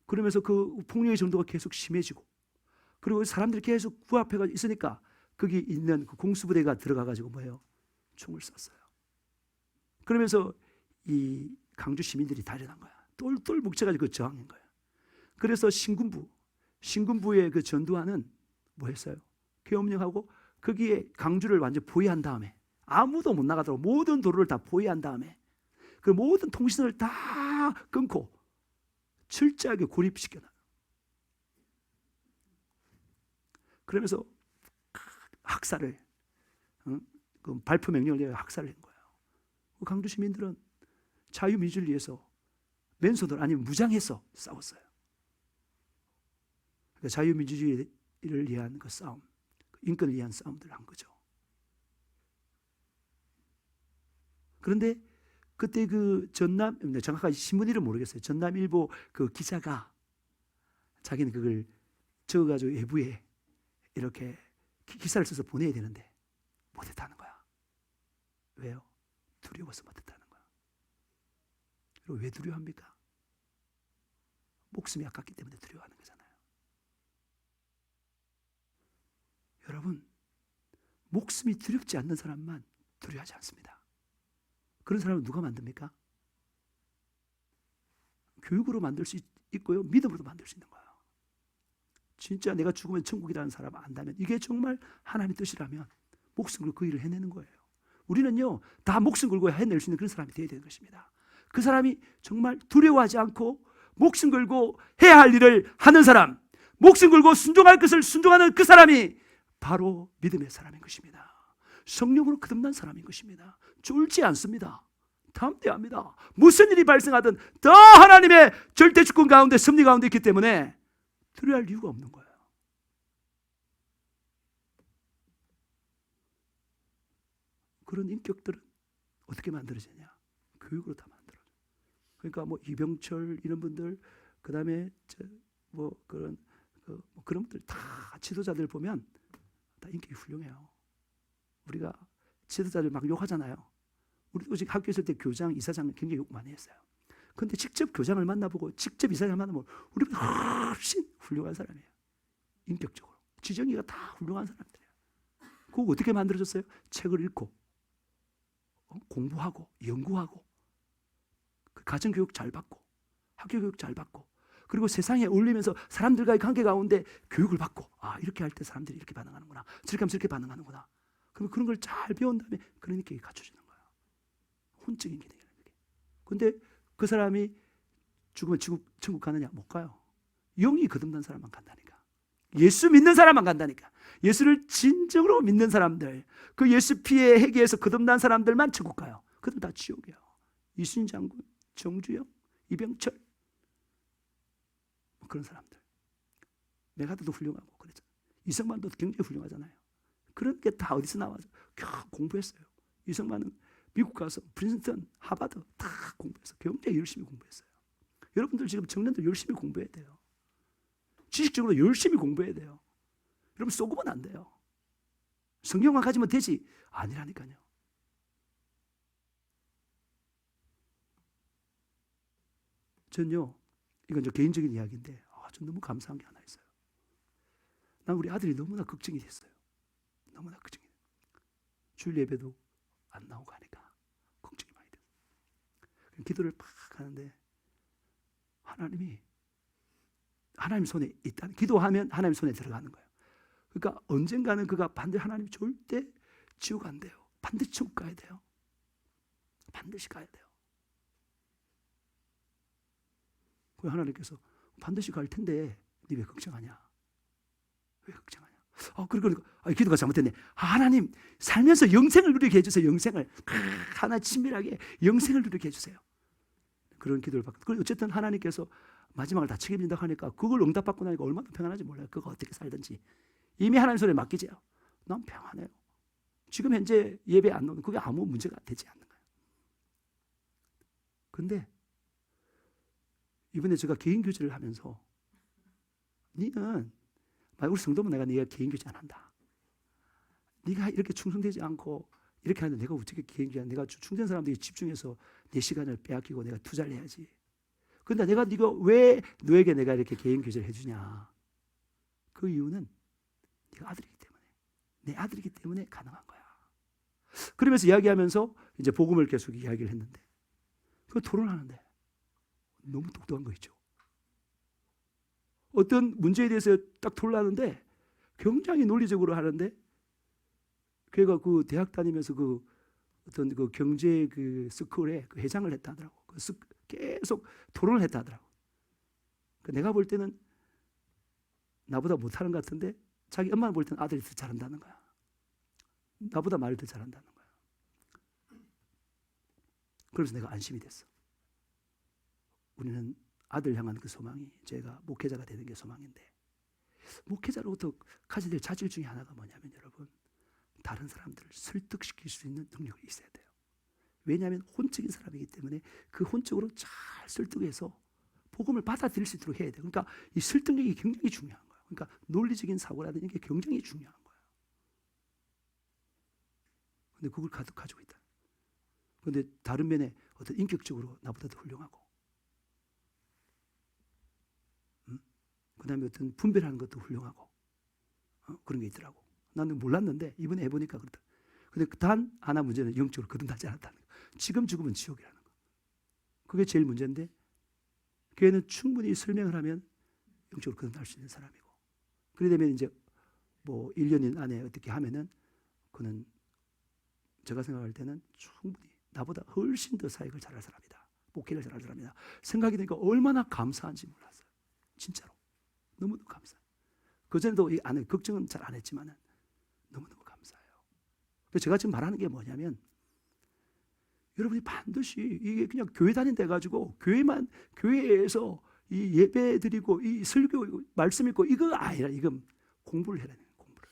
그러면서 그 폭력의 정도가 계속 심해지고, 그리고 사람들이 계속 그 앞에 있으니까 거기 있는 그 공수부대가 들어가가지고 뭐예요? 총을 쐈어요. 그러면서 이 강주 시민들이 달려난 거야. 똘똘 뭉쳐가지고 그 저항인 거야. 그래서 신군부의 그 전두환은 뭐 했어요? 계엄령하고 거기에 강주를 완전 포위한 다음에 아무도 못 나가도록 모든 도로를 다 포위한 다음에 그 모든 통신을 다 끊고 철저하게 고립시켜놔요. 그러면서 학살을, 그 발표 명령을 내려 학살을 한 거예요. 강주 시민들은 자유민주를 위해서 맨손으로 아니면 무장해서 싸웠어요. 그러니까 자유민주주의를 위한 그 싸움, 인권을 위한 싸움들을 한 거죠. 그런데 그때 그 전남, 정확하게 신문 이름 모르겠어요. 전남일보 그 기자가 자기는 그걸 적어가지고 외부에 이렇게 기사를 써서 보내야 되는데 못했다는 거야. 왜요? 두려워서 못했다는 거야. 그리고 왜 두려워합니까? 목숨이 아깝기 때문에 두려워하는 거잖아요. 여러분, 목숨이 두렵지 않는 사람만 두려워하지 않습니다. 그런 사람을 누가 만듭니까? 교육으로 만들 수 있고요, 믿음으로도 만들 수 있는 거예요. 진짜 내가 죽으면 천국이라는 사람을 안다면, 이게 정말 하나님의 뜻이라면 목숨 걸고 그 일을 해내는 거예요. 우리는요, 다 목숨 걸고 해낼 수 있는 그런 사람이 되어야 되는 것입니다. 그 사람이 정말 두려워하지 않고 목숨 걸고 해야 할 일을 하는 사람, 목숨 걸고 순종할 것을 순종하는 그 사람이 바로 믿음의 사람인 것입니다. 성령으로 거듭난 사람인 것입니다. 쫄지 않습니다. 담대합니다. 무슨 일이 발생하든 더 하나님의 절대 주권 가운데, 섭리 가운데 있기 때문에 두려워할 이유가 없는 거예요. 그런 인격들은 어떻게 만들어지냐? 교육으로 다 만들어져. 그러니까 뭐 이병철 이런 분들, 그 다음에 뭐 그런 그런 분들 다 지도자들 보면 다 인격이 훌륭해요. 우리가 지도자들 막 욕하잖아요. 우리도 학교 있을 때 교장, 이사장 굉장히 욕 많이 했어요. 그런데 직접 교장을 만나보고 직접 이사장을 만나보면 우리보다 훨씬 훌륭한 사람이에요. 인격적으로. 지정이가 다 훌륭한 사람들이에요. 그거 어떻게 만들어졌어요? 책을 읽고 공부하고 연구하고 가정교육 잘 받고 학교교육 잘 받고, 그리고 세상에 어울리면서 사람들과의 관계 가운데 교육을 받고, 이렇게 할 때 사람들이 이렇게 반응하는구나, 저렇게 하면 저렇게 반응하는구나. 그러면 그런 걸 잘 배운 다음에 그런 인격이 갖춰지는 거예요. 혼적인 기능이에요. 그런데 그 사람이 죽으면 천국 가느냐? 못 가요. 영이 거듭난 사람만 간다니까. 예수 믿는 사람만 간다니까. 예수를 진정으로 믿는 사람들, 그 예수 피에 회개해서 거듭난 사람들만 천국 가요. 그들 다 지옥이에요. 이순신 장군, 정주영, 이병철, 그런 사람들. 메가드도 훌륭하고 그랬죠. 이승만도 굉장히 훌륭하잖아요. 그런 게 다 어디서 나와서 공부했어요. 이승만은 미국 가서 프린스턴, 하버드 다 공부해서 굉장히 열심히 공부했어요. 여러분들 지금 청년들 열심히 공부해야 돼요. 지식적으로 열심히 공부해야 돼요. 여러분 쏘고만 안 돼요. 성경만 가지면 되지 아니라니까요. 전요, 이건 저 개인적인 이야기인데 전 너무 감사한 게 하나 있어요. 난 우리 아들이 너무나 걱정이 됐어요. 너무나 걱정이 돼요. 주일 예배도 안 나오고 하니까 걱정이 많이 돼요. 기도를 막 하는데 하나님 손에 있다. 기도하면 하나님 손에 들어가는 거예요. 그러니까 언젠가는 그가 반드시 하나님 절대 지옥 안 돼요. 반드시 천국 가야 돼요. 반드시 가야 돼요. 그 하나님께서 반드시 갈 텐데 네 왜 걱정하냐? 왜 걱정하냐? 그러니까 기도가 잘못됐네. 하나님 살면서 영생을 누리게 해주세요. 영생을 하나 친밀하게 영생을 누리게 해주세요. 그런 기도를 받고, 그리고 어쨌든 하나님께서 마지막을 다 책임진다고 하니까 그걸 응답받고 나니까 얼마나 평안한지 몰라요. 그거 어떻게 살든지 이미 하나님 손에 맡기죠. 난 평안해요. 지금 현재 예배 안 나오는 그게 아무 문제가 되지 않는 거예요. 그런데 이번에 제가 개인 교제를 하면서 니는 우리 성도면 내가 개인 교제 안 한다. 네가 이렇게 충성되지 않고 이렇게 하는데 내가 어떻게 개인 교제? 내가 충성된 사람들이 집중해서 내 시간을 빼앗기고 내가 투자를 해야지. 그런데 네가 왜 너에게 내가 이렇게 개인 교제를 해주냐? 그 이유는 네가 아들이기 때문에, 내 아들이기 때문에 가능한 거야. 그러면서 이야기하면서 이제 복음을 계속 이야기를 했는데, 그 토론하는데 너무 똑똑한 거 있죠. 어떤 문제에 대해서 딱 토론하는데 굉장히 논리적으로 하는데, 걔가 그 대학 다니면서 그 어떤 그 경제 그 스쿨에 그 회장을 했다 하더라고. 계속 토론을 했다 하더라고. 내가 볼 때는 나보다 못하는 것 같은데 자기 엄마를 볼 때는 아들이 더 잘한다는 거야. 나보다 말을 더 잘한다는 거야. 그래서 내가 안심이 됐어. 우리는 아들 향한 그 소망이, 제가 목회자가 되는 게 소망인데, 목회자로부터 가져야 될 자질 중에 하나가 뭐냐면 여러분, 다른 사람들을 설득시킬 수 있는 능력이 있어야 돼요. 왜냐하면 혼적인 사람이기 때문에 그 혼적으로 잘 설득해서 복음을 받아들일 수 있도록 해야 돼요. 그러니까 이 설득력이 굉장히 중요한 거예요. 그러니까 논리적인 사고라든지 이게 굉장히 중요한 거예요. 근데 그걸 가지고 있다. 근데 다른 면에 어떤 인격적으로 나보다도 훌륭하고, 그 다음에 어떤 분별하는 것도 훌륭하고, 그런 게 있더라고. 나는 몰랐는데 이번에 해보니까 그렇다. 근데 단 하나 문제는 영적으로 거듭나지 않았다는 거. 지금 죽으면 지옥이라는 거. 그게 제일 문제인데 교회는 충분히 설명을 하면 영적으로 거듭날 수 있는 사람이고, 그래 되면 이제 뭐 1년 안에 어떻게 하면은 그는 제가 생각할 때는 충분히 나보다 훨씬 더 사역을 잘할 사람이다. 목회를 잘할 사람이다. 생각이 드니까 얼마나 감사한지 몰랐어요. 진짜로. 너무너무 감사해요. 그전에도 이 안에 걱정은 잘 안 했지만은 너무너무 감사해요. 그래서 제가 지금 말하는 게 뭐냐면 여러분이 반드시 이게 그냥 교회 다닌다 해가지고 교회에서 이 예배 드리고 이 설교 말씀 읽고 이거 아니라 이건 공부를 해야 돼요. 공부를.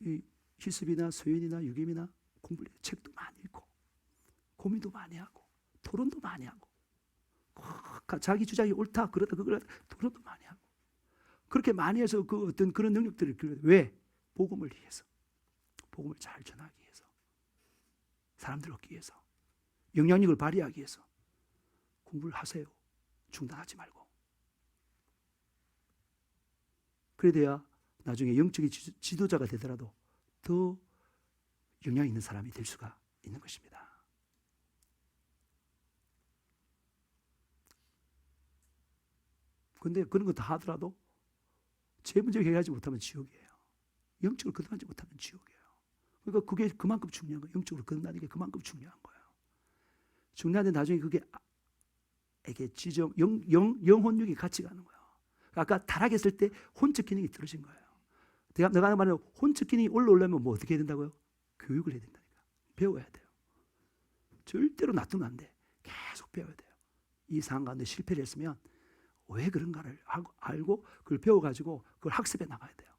이 희습이나 서연이나 유김이나 공부를 해요. 책도 많이 읽고 고민도 많이 하고 토론도 많이 하고 자기 주장이 옳다 그러다 그거다 토론도 많이 하고 그렇게 많이 해서 그 어떤 그런 능력들을 왜? 복음을 위해서. 복음을 잘 전하기 위해서, 사람들 얻기 위해서, 영향력을 발휘하기 위해서 공부를 하세요. 중단하지 말고. 그래 돼야 나중에 영적인 지도자가 되더라도 더 영향 있는 사람이 될 수가 있는 것입니다. 그런데 그런 거 다 하더라도 제 문제 해결하지 못하면 지옥이에요. 영적으로 거듭나지 못하면 지옥이에요. 그러니까 그게 그만큼 중요한 거예요. 영적으로 거듭나는 게 그만큼 중요한 거예요. 중요한데 나중에 그게 지정 영혼육이 같이 가는 거예요. 아까 타락했을 때 혼적 기능이 떨어진 거예요. 내가 말하는 혼적 기능이 올라오려면 뭐 어떻게 해야 된다고요? 교육을 해야 된다니까. 배워야 돼요. 절대로 놔두면 안 돼. 계속 배워야 돼요. 이 상황 가운데 실패를 했으면 왜 그런가를 알고 그걸 배워가지고 그걸 학습해 나가야 돼요.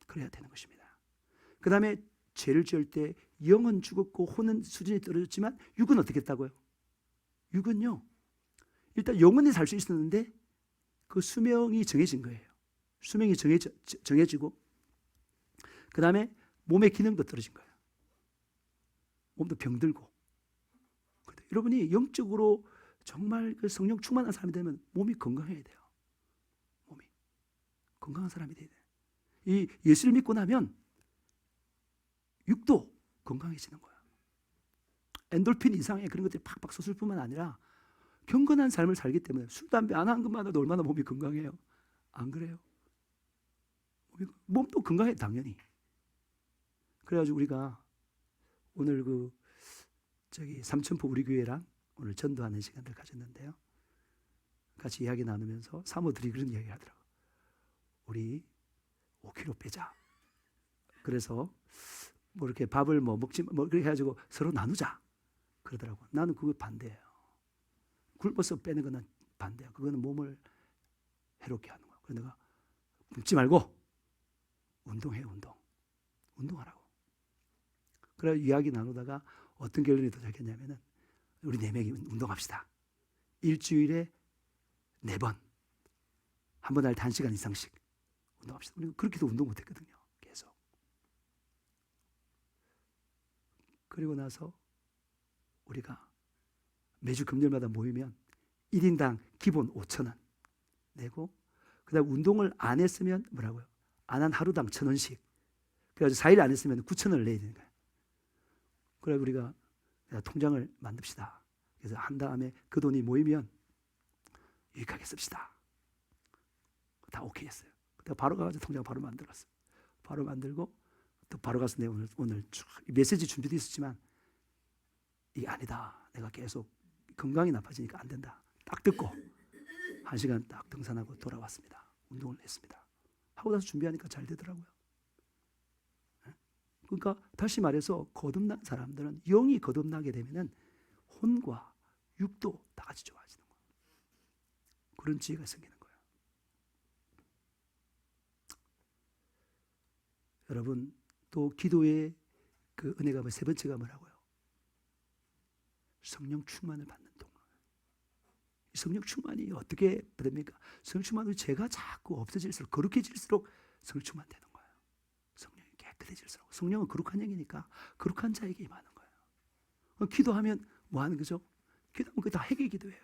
그래야 되는 것입니다. 그 다음에 죄를 지을 때 영은 죽었고 혼은 수준이 떨어졌지만 육은 어떻게 했다고요? 육은요, 일단 영원히 살 수 있었는데 그 수명이 정해진 거예요. 수명이 정해지고 그 다음에 몸의 기능도 떨어진 거예요. 몸도 병들고. 여러분이 영적으로 정말 그 성령 충만한 사람이 되면 몸이 건강해야 돼요. 몸이 건강한 사람이 돼야 돼요. 이 예수를 믿고 나면 육도 건강해지는 거예요. 엔돌핀 이상의 그런 것들이 팍팍 솟을 뿐만 아니라 경건한 삶을 살기 때문에 술, 담배 안 한 것만으로도 얼마나 몸이 건강해요. 안 그래요? 몸도 건강해 당연히. 그래가지고 우리가 오늘 삼천포 우리 교회랑 오늘 전도하는 시간을 가졌는데요. 같이 이야기 나누면서 사모들이 그런 이야기 하더라고요. 우리 5kg 빼자. 그래서 뭐 이렇게 밥을 먹지 뭐 그렇게 해가지고 서로 나누자 그러더라고. 나는 그거 반대예요. 굶어서 빼는 거는 반대야. 그거는 몸을 해롭게 하는 거야. 그래서 내가 굶지 말고 운동해. 운동하라고. 그래 이야기 나누다가 어떤 결론이 도착했냐면은 우리 4명이 운동합시다. 일주일에 4번, 한 번 할 때 1시간 이상씩 운동합시다. 우리는 그렇게도 운동 못했거든요. 계속. 그리고 나서 우리가 매주 금요일마다 모이면 1인당 기본 5,000원 내고 그다음 운동을 안 했으면 뭐라고요? 안 한 하루당 1,000원씩. 그래서 4일 안 했으면 9,000원을 내야 되는 거예요. 그래 우리가 통장을 만듭시다. 그래서 한 다음에 그 돈이 모이면 유익하게 씁시다. 다 오케이 했어요. 내가 바로 가가지고 통장 바로 만들었어요. 바로 만들고 또 바로 가서 내가 오늘 메시지 준비도 있었지만 이게 아니다. 내가 계속 건강이 나빠지니까 안 된다. 딱 듣고 1시간 딱 등산하고 돌아왔습니다. 운동을 했습니다. 하고 나서 준비하니까 잘 되더라고요. 그러니까 다시 말해서 거듭난 사람들은 영이 거듭나게 되면은 혼과 육도 다 같이 좋아지는 거예요. 그런 지혜가 생기는 거예요. 여러분 또 기도의 그 은혜가 세 번째가 뭐라고요? 성령 충만을 받는 동로. 성령 충만이 어떻게 됩니까? 성령 충만은 죄가 자꾸 없어질수록 거룩해질수록 성령 충만되는 거예요. 성령이 깨끗해질수록. 성령은 거룩한 영이니까 거룩한 자에게 임하는 거예요. 기도하면 뭐 하는 거죠? 기도하면 그게 다 회개 기도예요.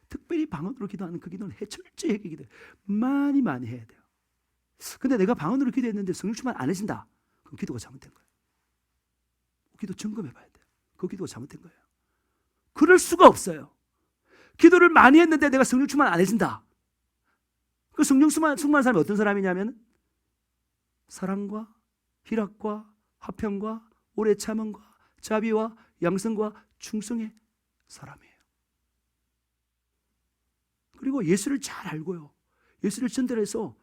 특별히 방언으로 기도하는 그 기도는 철저히 회개 기도예요. 많이 해야 돼요. 근데 내가 방언으로 기도했는데 성령 충만 안 해진다. 그럼 기도가 잘못된 거예요. 기도 점검해 봐야 돼요. 그 기도가 잘못된 거예요. 그럴 수가 없어요. 기도를 많이 했는데 내가 성령 충만 안 해진다. 그 성령 충만한 사람이 어떤 사람이냐면 사랑과 희락과 화평과 오래 참음과 자비와 양성과 충성의 사람이에요. 그리고 예수를 잘 알고요. 예수를 전달해서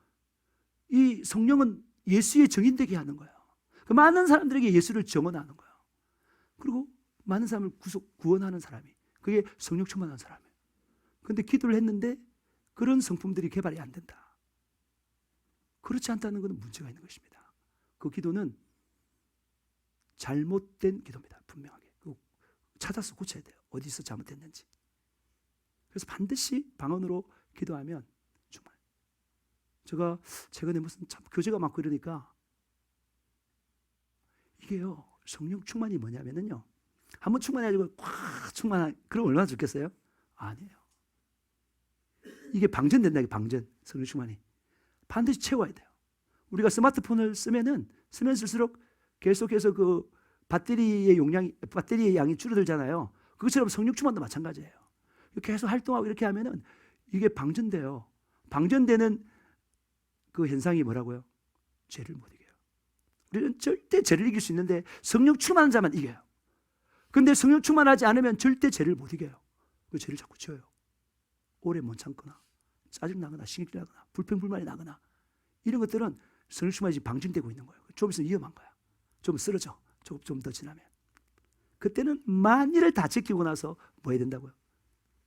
이 성령은 예수의 정인되게 하는 거예요. 그 많은 사람들에게 예수를 증언하는 거예요. 그리고 많은 사람을 구원하는 사람이, 그게 성령 충만한 사람이에요. 그런데 기도를 했는데 그런 성품들이 개발이 안 된다. 그렇지 않다는 것은 문제가 있는 것입니다. 그 기도는 잘못된 기도입니다. 분명하게 찾아서 고쳐야 돼요. 어디서 잘못됐는지. 그래서 반드시 방언으로 기도하면 정말, 제가 최근에 무슨 참 교제가 많고 이러니까 이게요, 성령 충만이 뭐냐면요, 한번 충만해가지고 꽉 충만한, 그럼 얼마나 좋겠어요? 아니에요. 이게 방전된다. 방전. 성령 충만이 반드시 채워야 돼요. 우리가 스마트폰을 쓰면 쓸수록 계속해서 그 배터리의 양이 줄어들잖아요. 그것처럼 성령 충만도 마찬가지예요. 계속 활동하고 이렇게 하면은 이게 방전돼요. 방전되는 그 현상이 뭐라고요? 죄를 못 이겨요. 우리는 절대 죄를 이길 수 있는데 성령 충만한 자만 이겨요. 근데 성령 충만하지 않으면 절대 죄를 못 이겨요. 그 죄를 자꾸 지어요. 오래 못 참거나 짜증나거나 신경질나거나 불평불만이 나거나 이런 것들은 성령 충만이 방전되고 있는 거예요. 좀 있으면 위험한 거야. 좀 쓰러져. 좀 더 지나면. 그때는 만일을 다 지키고 나서 뭐 해야 된다고요?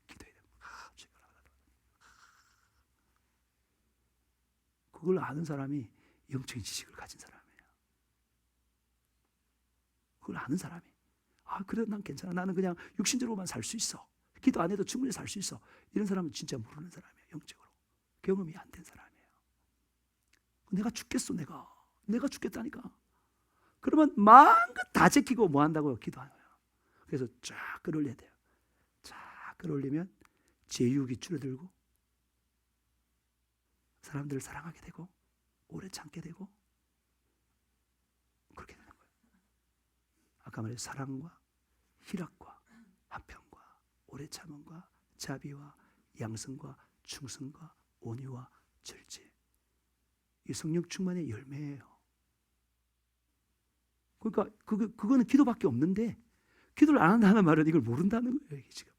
기도해야 돼요. 그걸 아는 사람이 영적인 지식을 가진 사람이에요. 그걸 아는 사람이, 그래도 난 괜찮아. 나는 그냥 육신적으로만 살 수 있어. 기도 안 해도 충분히 살 수 있어. 이런 사람은 진짜 모르는 사람이에요. 영적으로. 경험이 안 된 사람이에요. 내가 죽겠어. 내가 죽겠다니까. 그러면 마음껏 다 지키고 뭐 한다고요? 기도하는 거예요. 그래서 쫙 끌어올려야 돼요. 쫙 끌어올리면 제유욕이 줄어들고 사람들을 사랑하게 되고 오래 참게 되고 그렇게 되는 거예요. 아까 말했 사랑과 희락과 화평과 오래 참음과 자비와 양성과 충성과 온유와 절제. 이 성령 충만의 열매예요. 그러니까 그거는 기도밖에 없는데 기도를 안 한다는 말은 이걸 모른다는 거예요. 이게 지금.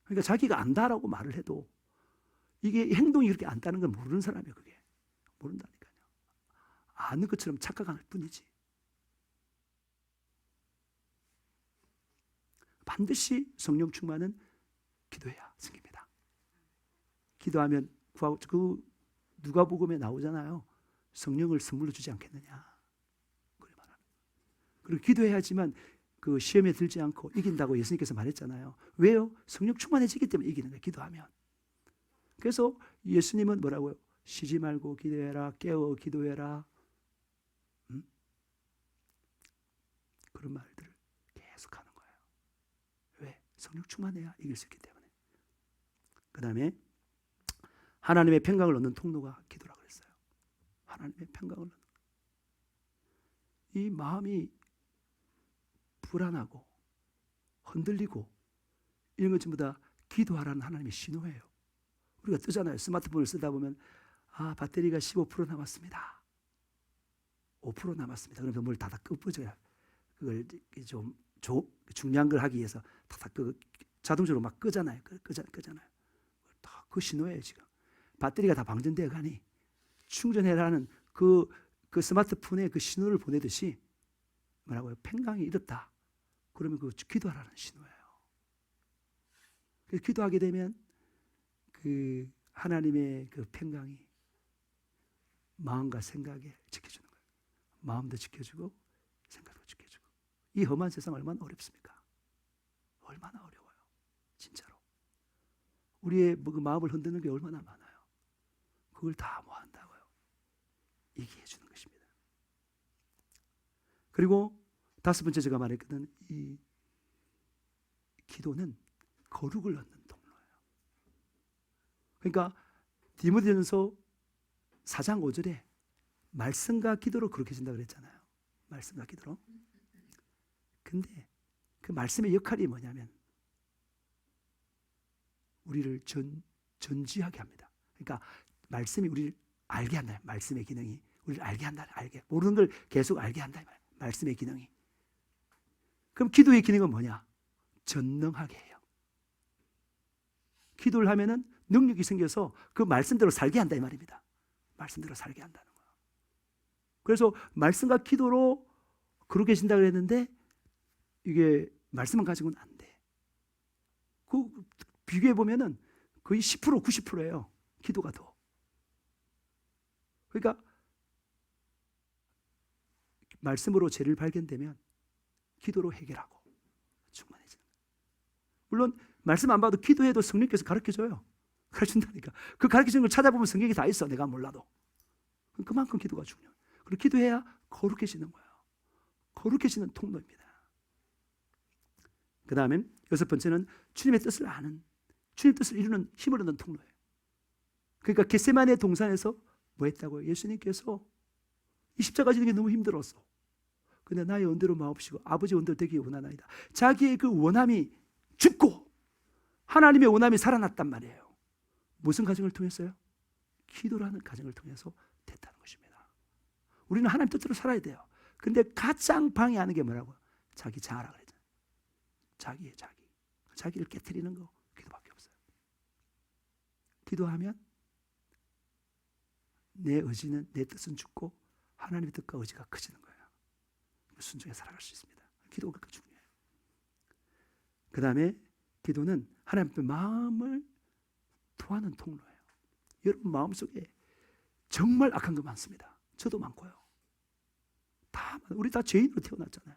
그러니까 자기가 안다라고 말을 해도 이게 행동이 그렇게 안다는 걸 모르는 사람이에요. 그게 모른다니까요. 아는 것처럼 착각할 뿐이지. 반드시 성령 충만은 기도해야 생깁니다. 기도하면 구하고, 그 누가복음에 나오잖아요. 성령을 선물로 주지 않겠느냐. 그리고 기도해야지만 그 시험에 들지 않고 이긴다고 예수님께서 말했잖아요. 왜요? 성령 충만해지기 때문에 이기는 거예요. 기도하면. 그래서 예수님은 뭐라고요? 쉬지 말고 기도해라. 깨어 기도해라. 그런 말들을 계속 하는 거예요. 왜? 성령 충만해야 이길 수 있기 때문에. 그 다음에 하나님의 평강을 얻는 통로가 기도라고 그랬어요. 하나님의 평강을 얻는. 이 마음이 불안하고 흔들리고 이런 것 전부 다 기도하라는 하나님의 신호예요. 우리가 뜨잖아요. 스마트폰을 쓰다 보면 배터리가 15% 남았습니다. 5% 남았습니다. 그러면 뭘 다 끄어줘요. 그걸 좀 중요한 걸 하기 위해서 자동적으로 막 끄잖아요. 끄잖아요. 다 그 신호예요. 지금 배터리가 다 방전되어 가니 충전해라는 그 스마트폰에 그 신호를 보내듯이 뭐라고요? 평강이 이렇다. 그러면 그 기도하라는 신호예요. 그래서 기도하게 되면 그 하나님의 그 평강이 마음과 생각에 지켜주는 거예요. 마음도 지켜주고 생각도 지켜주고. 이 험한 세상 얼마나 어렵습니까? 얼마나 어려워요. 진짜로. 우리의 그 마음을 흔드는 게 얼마나 많아요. 그걸 다 뭐 한다고요? 얘기해 주는 것입니다. 그리고 다섯 번째 제가 말했거든. 이 기도는 거룩을 얻는 통로예요. 그러니까 디모데전서 4장 5절에 말씀과 기도로 거룩해진다 그랬잖아요. 말씀과 기도로. 근데 그 말씀의 역할이 뭐냐면 우리를 전지하게 합니다. 그러니까 말씀이 우리를 알게 한다. 말씀의 기능이 우리를 알게 한다. 알게 모르는 걸 계속 알게 한다. 말씀의 기능이. 그럼 기도의 기능은 뭐냐? 전능하게 해요. 기도를 하면은 능력이 생겨서 그 말씀대로 살게 한다 이 말입니다. 말씀대로 살게 한다는 거예요. 그래서 말씀과 기도로 그러게 계신다 그랬는데 이게 말씀만 가지고는 안 돼. 그 비교해 보면은 거의 10% 90%예요. 기도가 더. 그러니까 말씀으로 죄를 발견되면 기도로 해결하고 충만해지는 거예요. 물론 말씀 안 봐도 기도해도 성령께서 가르쳐줘요. 가르쳐준다니까. 그 가르쳐주는 걸 찾아보면 성경에 다 있어. 내가 몰라도. 그만큼 기도가 중요해요. 그리고 기도해야 거룩해지는 거예요. 거룩해지는 통로입니다. 그 다음에 여섯 번째는 주님의 뜻을 아는, 주님의 뜻을 이루는 힘을 얻는 통로예요. 그러니까 겟세마네 동산에서 뭐 했다고요? 예수님께서 이 십자가 지는 게 너무 힘들었어. 근데 나의 원대로 마옵시고 아버지 원대로 되기 원하나이다. 자기의 그 원함이 죽고 하나님의 원함이 살아났단 말이에요. 무슨 과정을 통했어요? 기도라는 과정을 통해서 됐다는 것입니다. 우리는 하나님 뜻대로 살아야 돼요. 근데 가장 방해하는 게 뭐라고? 자기 자아라 그랬잖아요. 자기의 자기. 자기를 깨트리는 거 기도밖에 없어요. 기도하면 내 의지는, 내 뜻은 죽고 하나님의 뜻과 의지가 커지는 거예요. 순종해 살아갈 수 있습니다. 기도가 그렇게 중요해요. 그 다음에 기도는 하나님의 마음을 토하는 통로예요. 여러분 마음속에 정말 악한 거 많습니다. 저도 많고요. 우리 다 죄인으로 태어났잖아요.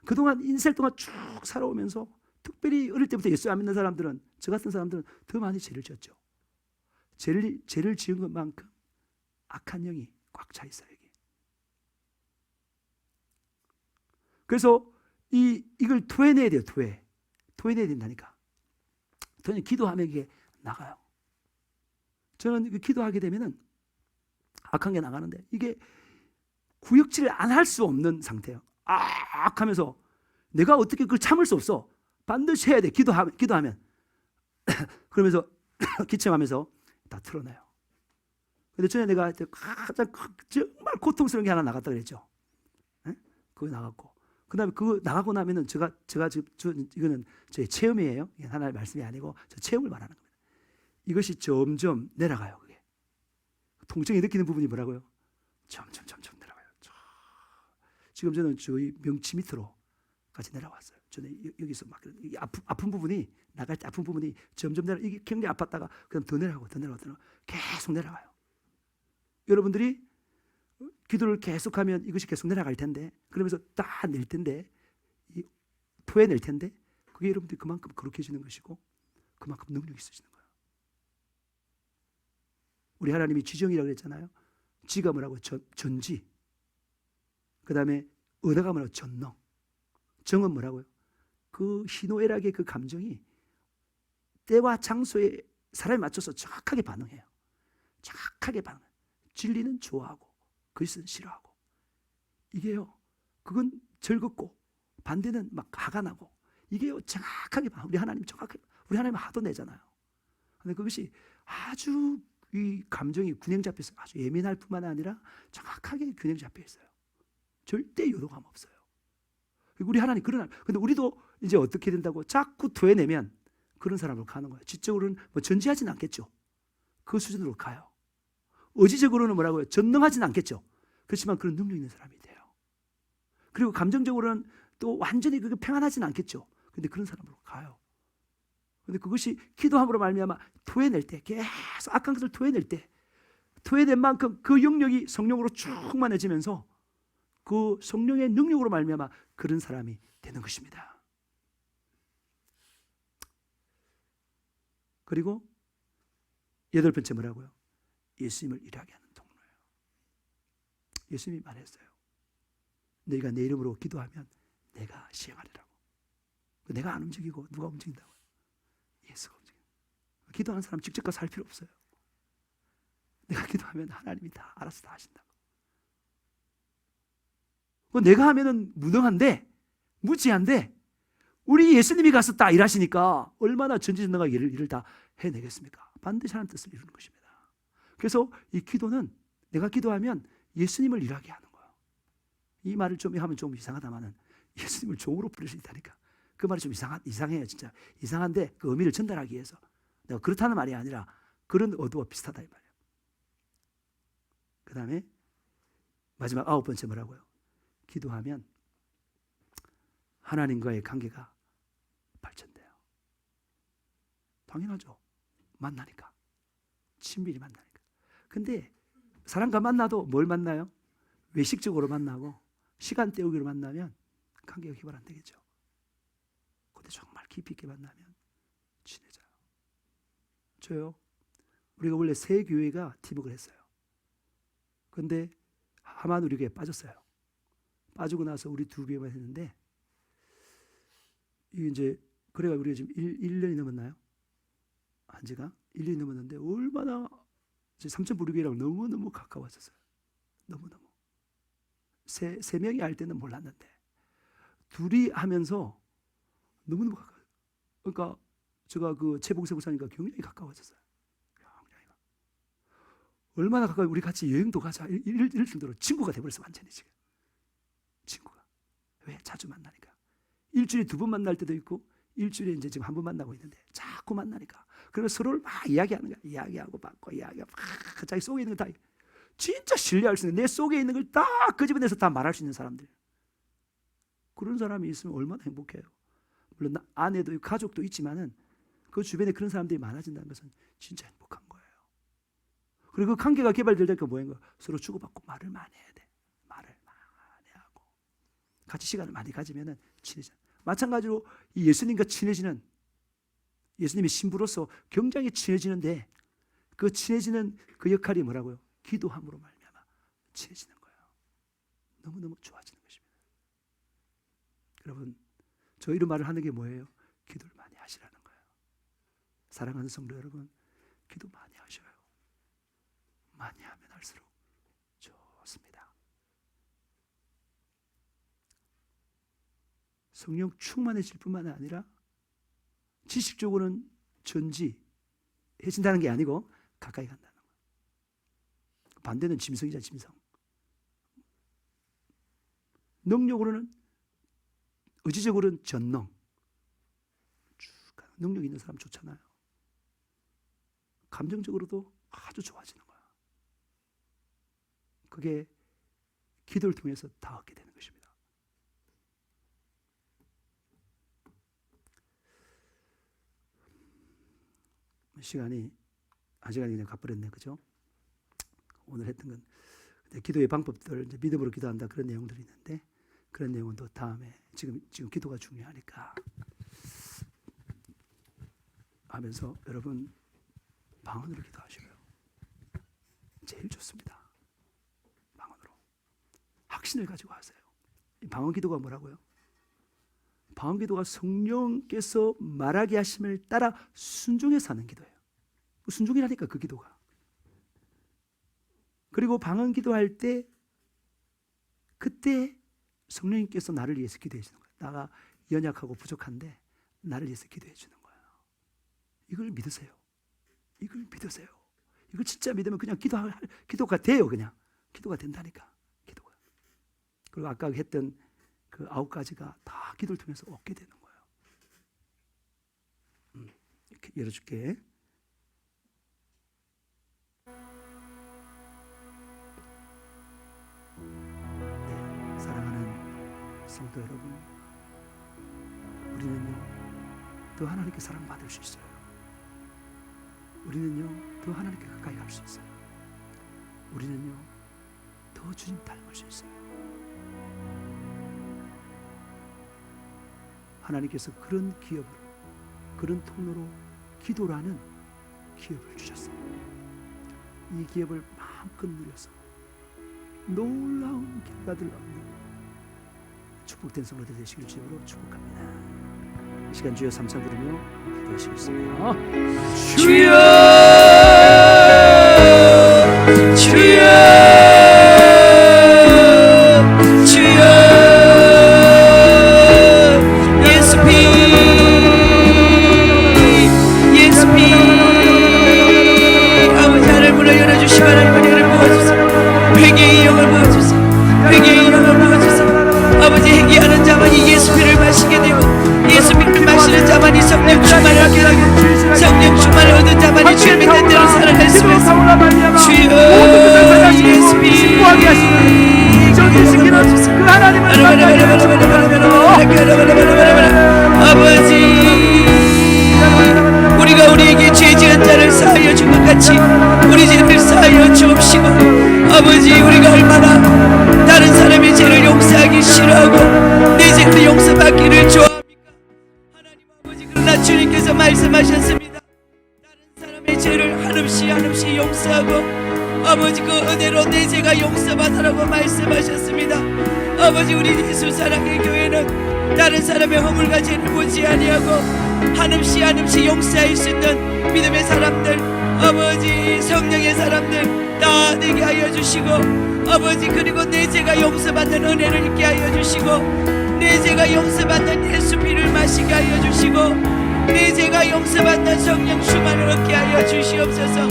그동안 인생 동안 쭉 살아오면서 특별히 어릴 때부터 예수 안 믿는 사람들은, 저 같은 사람들은 더 많이 죄를 지었죠. 죄를 지은 것만큼 악한 영이 꽉 차 있어요. 여기. 그래서 이걸 토해내야 돼요. 토해내야 된다니까. 기도하면 이게 나가요. 저는 기도하게 되면은 악한 게 나가는데 이게 구역질을 안 할 수 없는 상태예요. 하면서 내가 어떻게 그걸 참을 수 없어. 반드시 해야 돼. 기도하면. 그러면서 기침하면서 다 틀어내요. 근데 전에 내가 가장 정말 고통스러운 게 하나 나갔다 그랬죠. 그거 나갔고. 그 다음에 그거 나가고 나면은 제가 이거는 저의 체험이에요. 하나의 말씀이 아니고 저 체험을 말하는 겁니다. 이것이 점점 내려가요. 그게. 통증이 느끼는 부분이 뭐라고요? 점점 내려가요. 지금 저는 저희 명치 밑으로까지 내려왔어요. 저는 여기서 막 아픈 부분이 나갈 때 아픈 부분이 점점 내려. 이게 굉장히 아팠다가 그럼 더 내려가고 계속 내려가요. 여러분들이 기도를 계속하면 이것이 계속 내려갈 텐데, 그러면서 다 낼 텐데, 토해낼 텐데, 그게 여러분들이 그만큼 거룩해지는 것이고 그만큼 능력이 있으시는 거예요. 우리 하나님이 지정이라고 했잖아요. 지가 뭐라고? 전지. 그 다음에 언어가 뭐라고? 전능. 정은 뭐라고요? 그 희노애락의 그 감정이 때와 장소에 사람에 맞춰서 정확하게 반응해요. 정확하게 반응해요. 진리는 좋아하고 그것은 싫어하고. 이게요, 그건 즐겁고 반대는 막 화가 나고. 이게요, 정확하게 우리 하나님 정확하게, 우리 하나님 화도 내잖아요. 근데 그것이 아주 이 감정이 균형 잡혀 있어요. 아주 예민할 뿐만 아니라 정확하게 균형 잡혀 있어요. 절대 요동함 없어요. 우리 하나님 그런 하나님. 근데 우리도 이제 어떻게 된다고? 자꾸 토해내면 그런 사람으로 가는 거예요. 지적으로는 뭐 전지하진 않겠죠. 그 수준으로 가요. 의지적으로는 뭐라고요? 전능하진 않겠죠. 그렇지만 그런 능력 있는 사람이 돼요. 그리고 감정적으로는 또 완전히 그게 평안하진 않겠죠. 근데 그런 사람으로 가요. 근데 그것이 기도함으로 말미암아 토해낼 때, 계속 악한 것을 토해낼 때, 토해된 만큼 그 영역이 성령으로 충만해지면서 그 성령의 능력으로 말미암아 그런 사람이 되는 것입니다. 그리고 8번째 뭐라고요? 예수님을 일하게 하는 통로예요. 예수님이 말했어요. 너희가 내 이름으로 기도하면 내가 시행하리라고. 내가 안 움직이고 누가 움직인다고요? 예수가 움직여요. 기도하는 사람 직접 가서 할 필요 없어요. 내가 기도하면 하나님이 다 알아서 다 하신다고. 내가 하면은 무능한데, 무지한데, 우리 예수님이 가서 다 일하시니까 얼마나 전지전능하게 일을 다 해내겠습니까? 반드시 하나님 뜻을 이루는 것입니다. 그래서 이 기도는 내가 기도하면 예수님을 일하게 하는 거예요. 이 말을 좀 하면 좀 이상하다마는 예수님을 종으로 부를 수 있다니까. 그 말이 좀 이상해요, 진짜. 이상한데 그 의미를 전달하기 위해서. 내가 그렇다는 말이 아니라 그런 어두와 비슷하다 이 말이에요. 그 다음에 마지막 9번째 뭐라고요? 기도하면 하나님과의 관계가 발전돼요. 당연하죠. 만나니까. 친밀히 만나니까. 근데 사람과 만나도 뭘 만나요? 외식적으로 만나고 시간 때우기로 만나면 관계가 개발 안 되겠죠. 근데 정말 깊이 있게 만나면 친해져요. 저요. 우리가 원래 새 교회가 팀워크를 했어요. 근데 하만 우리 교회에 빠졌어요. 빠지고 나서 우리 2교회만 했는데 이게 이제 그래가 우리가 지금 1년이 넘었나요? 한 지가 1년이 넘었는데 얼마나 삼천부류교회랑 너무너무 가까워졌어요. 너무너무. 세 명이 할 때는 몰랐는데 둘이 하면서 너무너무 가까워요. 그러니까 제가 그 최봉세 목사님과 굉장히 가까워졌어요. 굉장히. 얼마나 가까이 우리 같이 여행도 가자 이럴 정도로 친구가 돼버렸어. 완전히 지금. 친구가. 왜? 자주 만나니까. 일주일에 2번 만날 때도 있고 일주일에 이제 지금 1번 만나고 있는데 자꾸 만나니까. 그래서 서로를 막 이야기하는 거야. 이야기하고 받고 이야기하고 막 자기 속에 있는 걸 다 진짜 신뢰할 수 있는 내 속에 있는 걸 다 끄집어내서 다 말할 수 있는 사람들. 그런 사람이 있으면 얼마나 행복해요. 물론 아내도 있고 가족도 있지만은 그 주변에 그런 사람들이 많아진다는 것은 진짜 행복한 거예요. 그리고 그 관계가 개발되니까 뭐인가 서로 주고받고 말을 많이 해야 돼. 말을 많이 하고 같이 시간을 많이 가지면은 친해져. 마찬가지로 이 예수님과 친해지는 예수님의 신부로서 굉장히 친해지는데 그 친해지는 그 역할이 뭐라고요? 기도함으로 말미암아 친해지는 거예요. 너무너무 좋아지는 것입니다. 여러분, 저 이런 말을 하는 게 뭐예요? 기도를 많이 하시라는 거예요. 사랑하는 성도 여러분, 기도 많이 하셔요. 많이 하면 할수록 좋습니다. 성령 충만해질 뿐만 아니라 지식적으로는 전지해진다는 게 아니고 가까이 간다는 거예요. 반대는 짐승이자 짐승. 능력으로는 의지적으로는 전능. 능력 있는 사람 좋잖아요. 감정적으로도 아주 좋아지는 거야. 그게 기도를 통해서 다 얻게 되는 것입니다. 시간이 한 시간이 그냥 가버렸네, 그죠? 오늘 했던 건 기도의 방법들, 이제 믿음으로 기도한다 그런 내용들이 있는데 그런 내용은 또 다음에 지금 기도가 중요하니까 하면서 여러분 방언으로 기도하셔요. 제일 좋습니다. 방언으로 확신을 가지고 하세요. 방언 기도가 뭐라고요? 방언 기도가 성령께서 말하게 하심을 따라 순종해서 하는 기도예요. 순종이라니까 그 기도가. 그리고 방언 기도할 때 그때 성령님께서 나를 위해서 기도해 주는 거예요. 나가 연약하고 부족한데 나를 위해서 기도해 주는 거예요. 이걸 믿으세요. 이걸 믿으세요. 이걸 진짜 믿으면 그냥 기도가 돼요. 그냥 기도가 된다니까. 기도가. 그리고 아까 했던 그 9가지가 다 기도를 통해서 얻게 되는 거예요. 이렇게 열어줄게. 네, 사랑하는 성도 여러분, 우리는요 더 하나님께 사랑받을 수 있어요. 우리는요 더 하나님께 가까이 갈 수 있어요. 우리는요 더 주님 닮을 수 있어요. 하나님께서 그런 기업으로, 그런 통로로 기도라는 기업을 주셨어요. 이 기업을 마음껏 누려서 놀라운 결과들 얻는 축복된 성도들 되시길 주님으로 축복합니다. 이 시간 주여 삼창 부르며 기도하시겠습니다. 주여 주여 주여 예수피 예수피 아버지 하늘 문을 열어주시고 하나님 은혜를 부어주세요. 회개의 영을 부어주세요. 회개의 영을 부어주세요. 아버지 회개하는 자만이 예수피를 마시게 되고 예수피를 마시는 자만이 성령 충만을 얻게 되고 성령 충만을 얻은 자만이 주의 믿는 대로 살아갈 수 있습니다. 주여 예수피 신부하게 하시는 정의시키는 그 하나님을 아버지 우리가 우리에게 죄 지은 자를 사하여 준 것 같이 우리 죄를 사하여 주옵시고 아버지 우리가 얼마나 다른 사람의 죄를 용서하기 싫어하고 내 죄를 용서받기를 좋아합니까? 하나님 아버지 그러나 주님께서 말씀하셨습니다. 다른 사람의 죄를 한없이 한없이 용서하고 아버지 그 은혜로 내 죄가 용서받으라고 말씀하셨습니다. 아버지 우리 예수 사랑의 교회는 다른 사람의 허물과 죄를 보지 아니하고 한없이 한없이 용서할 수 있는 믿음의 사람들 아버지 성령의 사람들 다 되게 하여 주시고 아버지 그리고 내 죄가 용서받는 은혜를 있게 하여 주시고 내 죄가 용서받는 예수 피를 마시게 하여 주시고 내 죄가 용서받는 성령 충만을 얻게 하여 주시옵소서.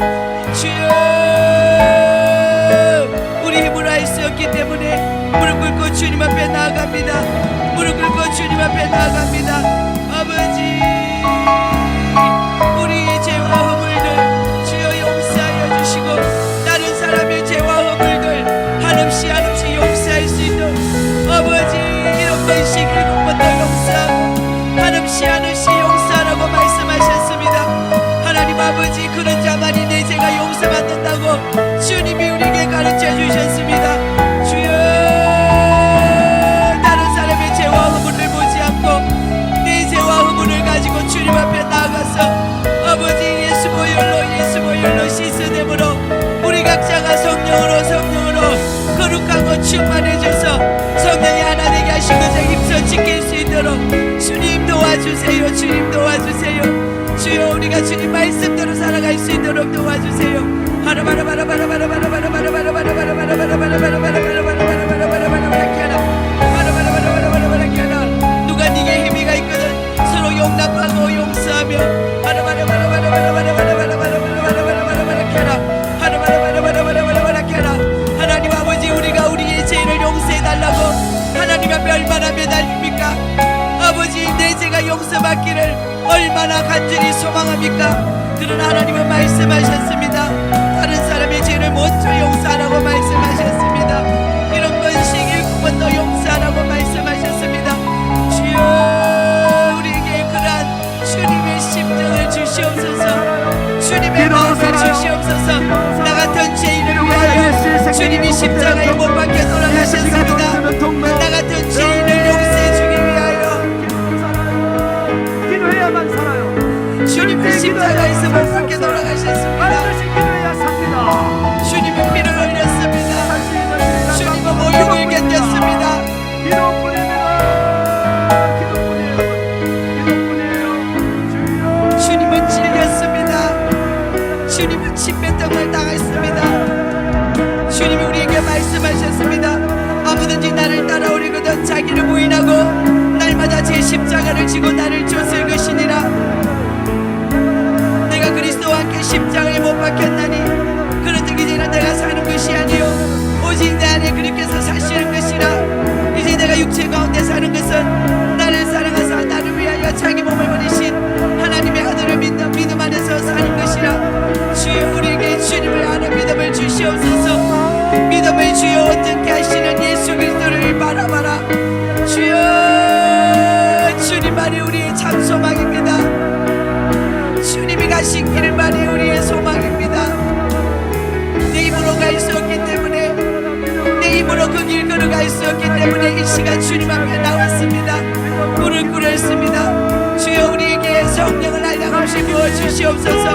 주여 우리 힘으로 할 수 없기 때문에 무릎 꿇고 주님 앞에 나아갑니다. 무릎 꿇고 주님 앞에 나아갑니다. 아버지 우리의 죄와 허물들 주여 용서하여 주시고 다른 사람의 죄와 허물들 한없이 한없이 용서할 수 있는 아버지 7번씩 7번 더 용서하고 한없이 한없이 용서하라고 말씀하셨습니다. 하나님 아버지 그런 자만이 내 죄가 용서받는다고 주님이 우리에게 가르쳐 주셨습니다. 주여 다른 사람의 죄와 허물을 보지 않고 내 죄와 허물을 가지고 주님 앞에 나아가서 아버지 예수 보혈로 씻으됨으로 우리 각자가 성령으로 거룩하고 충만해져서 성령이 하나 되게 하신 것에 힘써 지킬 수 있도록 주님 도와주세요. 주님 도와주세요. 주여 우리가 주님 말씀대로 살아갈 수 있도록 도와주세요. 누가 네게 힘이가 있거든 서로 용납하고 용서하며 하나님 아버지 우리가 우리의 죄를 용서해달라고 하나님 앞에 얼마나 매달립니까? 아버지 내 죄가 용서받기를 얼마나 간절히 소망합니까? 그러나 하나님은 말씀하셨습니다. 다른 사람의 죄를 먼저 용서하라고 말씀하셨습니다. 7번씩 7번 더 용서하라고 말씀하셨습니다. 주여 우리에게 그러한 주님의 심정을 주시옵소서. 주님의 마음을 주시옵소서. 나 같은 죄인을 위하여 주님이 십자가에 못 박혀 돌아가셨습니다. 나 같은 죄인을 용서해 주기 위하여 기도해야만 살아요. 주님은 십자가에서 못 박혀 돌아가셨습니다. 반드시 기도해야 삽니다. 주님은 피를 흘렸습니다. 주님은 모욕을 견뎠습니다. 기도뿐이에요. 주님은 찔렸습니다. 주님은 침뱉음을 당했습니다. 주님이 우리에게 말씀하셨습니다. 아무든지 나를 따라오려거든 자기를 부인하고 날마다 제 십자가를 지고 나를 쫓을 것이니라. 내가 그리스도와 함께 십자가에 못 박혔나니 그런즉 이제는 내가 사는 것이 아니요 오직 내 안에 그리스도께서 사시는 것이라. 이제 내가 육체 가운데 사는 것은 나를 사랑하사 나를 위하여 자기 몸을 버리신 하나님의 아들을 믿는 믿음 안에서 사는 것이라. 주여 우리에게 주님을 아는 믿음을 주시옵소서. 믿음을 주여 온전케 하시는 예수 그리스도를 바라봐라. 주여 주님만이 우리의 참 소망입니다. 주님이 가신 길만이 우리의 소망입니다. 내 힘으로 갈 수 없기 걸어갈 수 없기 때문에 이 시간 주님 앞에 나왔습니다. 물을 끓였습니다. 주여 우리에게 성령을 한량없이 부어주시옵소서.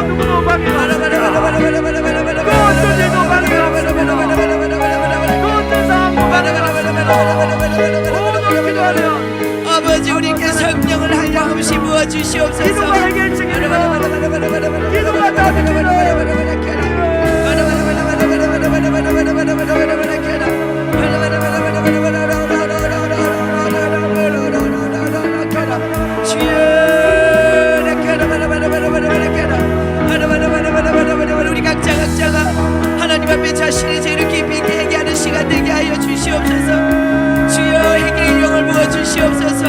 아버지 우리께 성령을 한량없이 부어주시옵소서. 우리 각자가 하나님 앞에 자신의 죄를 깊이 있게 회개하는 시간 되게 하여 주시옵소서. 주여 회개의 영을 부어주시옵소서.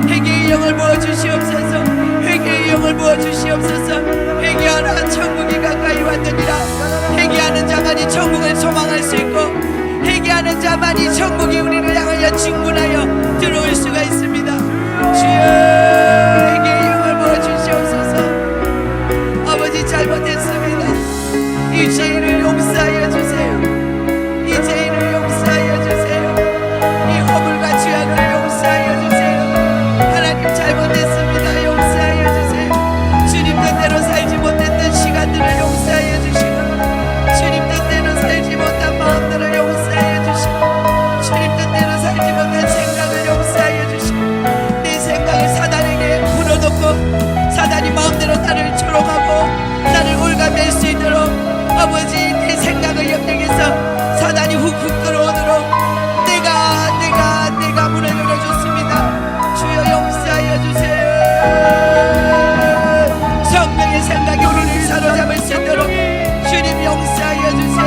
회개의 영을 부어주시옵소서. 회개의 영을 부어주시옵소서. 회개하라 천국이 가까이 왔느니라. 회개하는 자만이 천국을 소망할 수 있고 회개하는 자만이 천국이 우리를 향하여 진군하여 들어올 수가 있습니다. 주여 회개의 영을 부어주시옵소서. 아버지 잘못했습니다. 이 죄인을 용서하여 주세요. 이 죄인을 용서하여 주세요. 이 허물과 죄악을 용서하여 주세요. 하나님 잘못했습니다. 용서하여 주세요. 주님 뜻대로 살지 못했던 시간들을 용서하여 주시고 주님 뜻대로 살지 못한 마음들을 용서하여 주시고 주님 뜻대로 살지 못한 생각을 용서하여 주시고 내 생각을 사단에게 풀어놓고 사단이 마음대로 나를 조롱하고 나를 올가맬 수 있도록 아버지 내 생각을 역력해서 사단이 훅훅 들어오도록 내가 문을 열어줬습니다. 주여 용서하여 주세요. 성령의 생각이 우리를 사로잡을 수 있도록 주님 용서하여 주세요.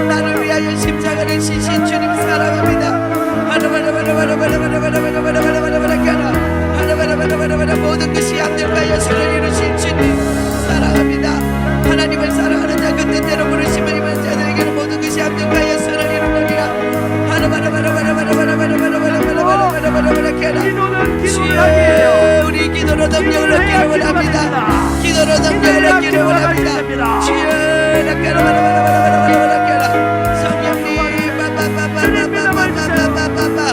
나를 위하여 십자가를 지신 주님 사랑합니다. 모든 것이 합력하여 선을 이루신 주님 사랑합니다. 하나님을 사랑하는 자 그 뜻대로 부르심을 입은 자들에게는 모든 것이 합력하여 선을 이루느니라. 주여 우리 기도로 능력을 얻기를 원합니다. 기도로 능력을 얻기를 원합니다. 주여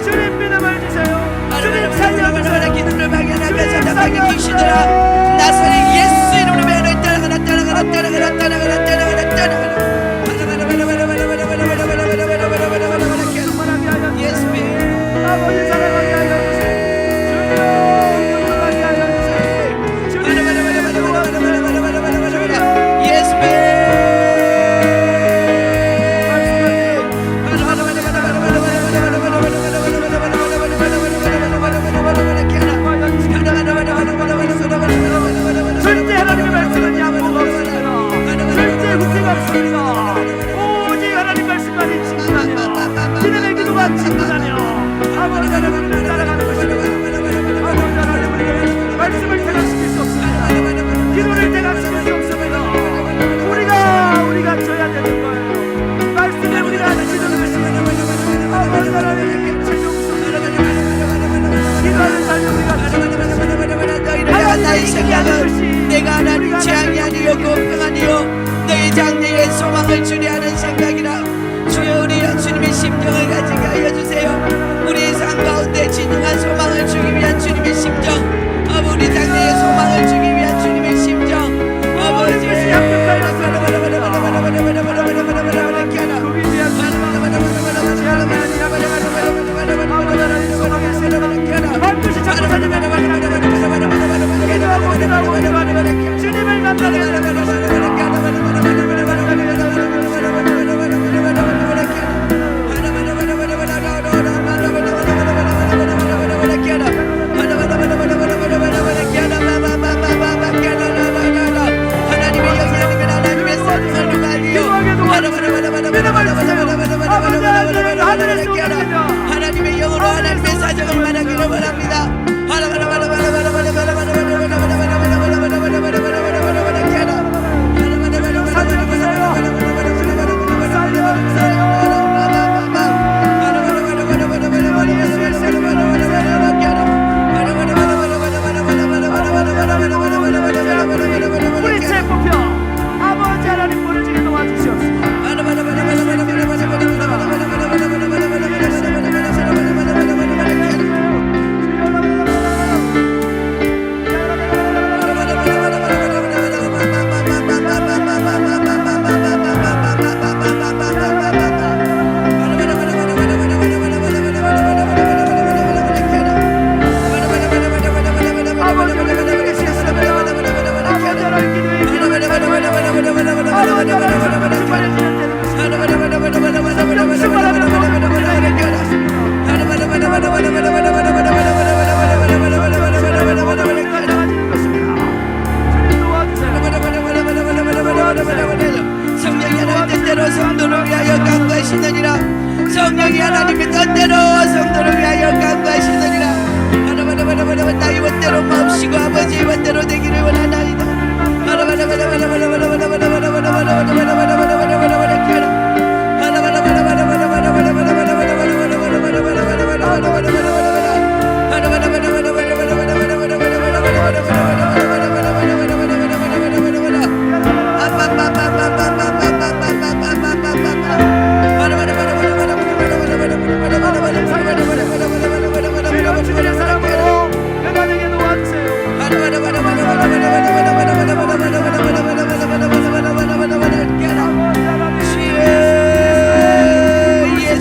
주님 믿음을 주세요. 주님 살려주세요. 기도를 발견하며 사자방에 계시더라. 나사렛 예수 이름으로 매를 따라가라 따라가라 따라가라 따라가라 따라가라 따라가라. 예수님 아버지 사랑하게 하여 주세요. 주여 하게 하여 주세요. 절대 하나님의 말씀은 양보가 없습니다. 절대 후퇴가 없습니다. 오직 하나님 말씀만이 친구다며 기도의 기도가 친구다며 아버지 하나님을 따라가는 것입니다. 아버지 하나님 우리에게 말씀을 대각시킬 수 없습니다. 기도를 대각시킬 수 없습니다. 우리가 줘야 되는 거예요. 말씀에 우리가 지는 것이 아버지 하나님 기도하는 삶이 우리가 지는 것이 내가 나의 생각은 내가 하나님 재앙이 아니요 공평하니요 너희 장래에 소망을 주려 하는 생각이라. 주여 우리여 주님의 심정을 가지게 하여 주세요. 우리의 삶 가운데 진정한 소망을 주기 위한 주님의 심정, 우리 장래에 소망을 주기 위한 주님의 심정,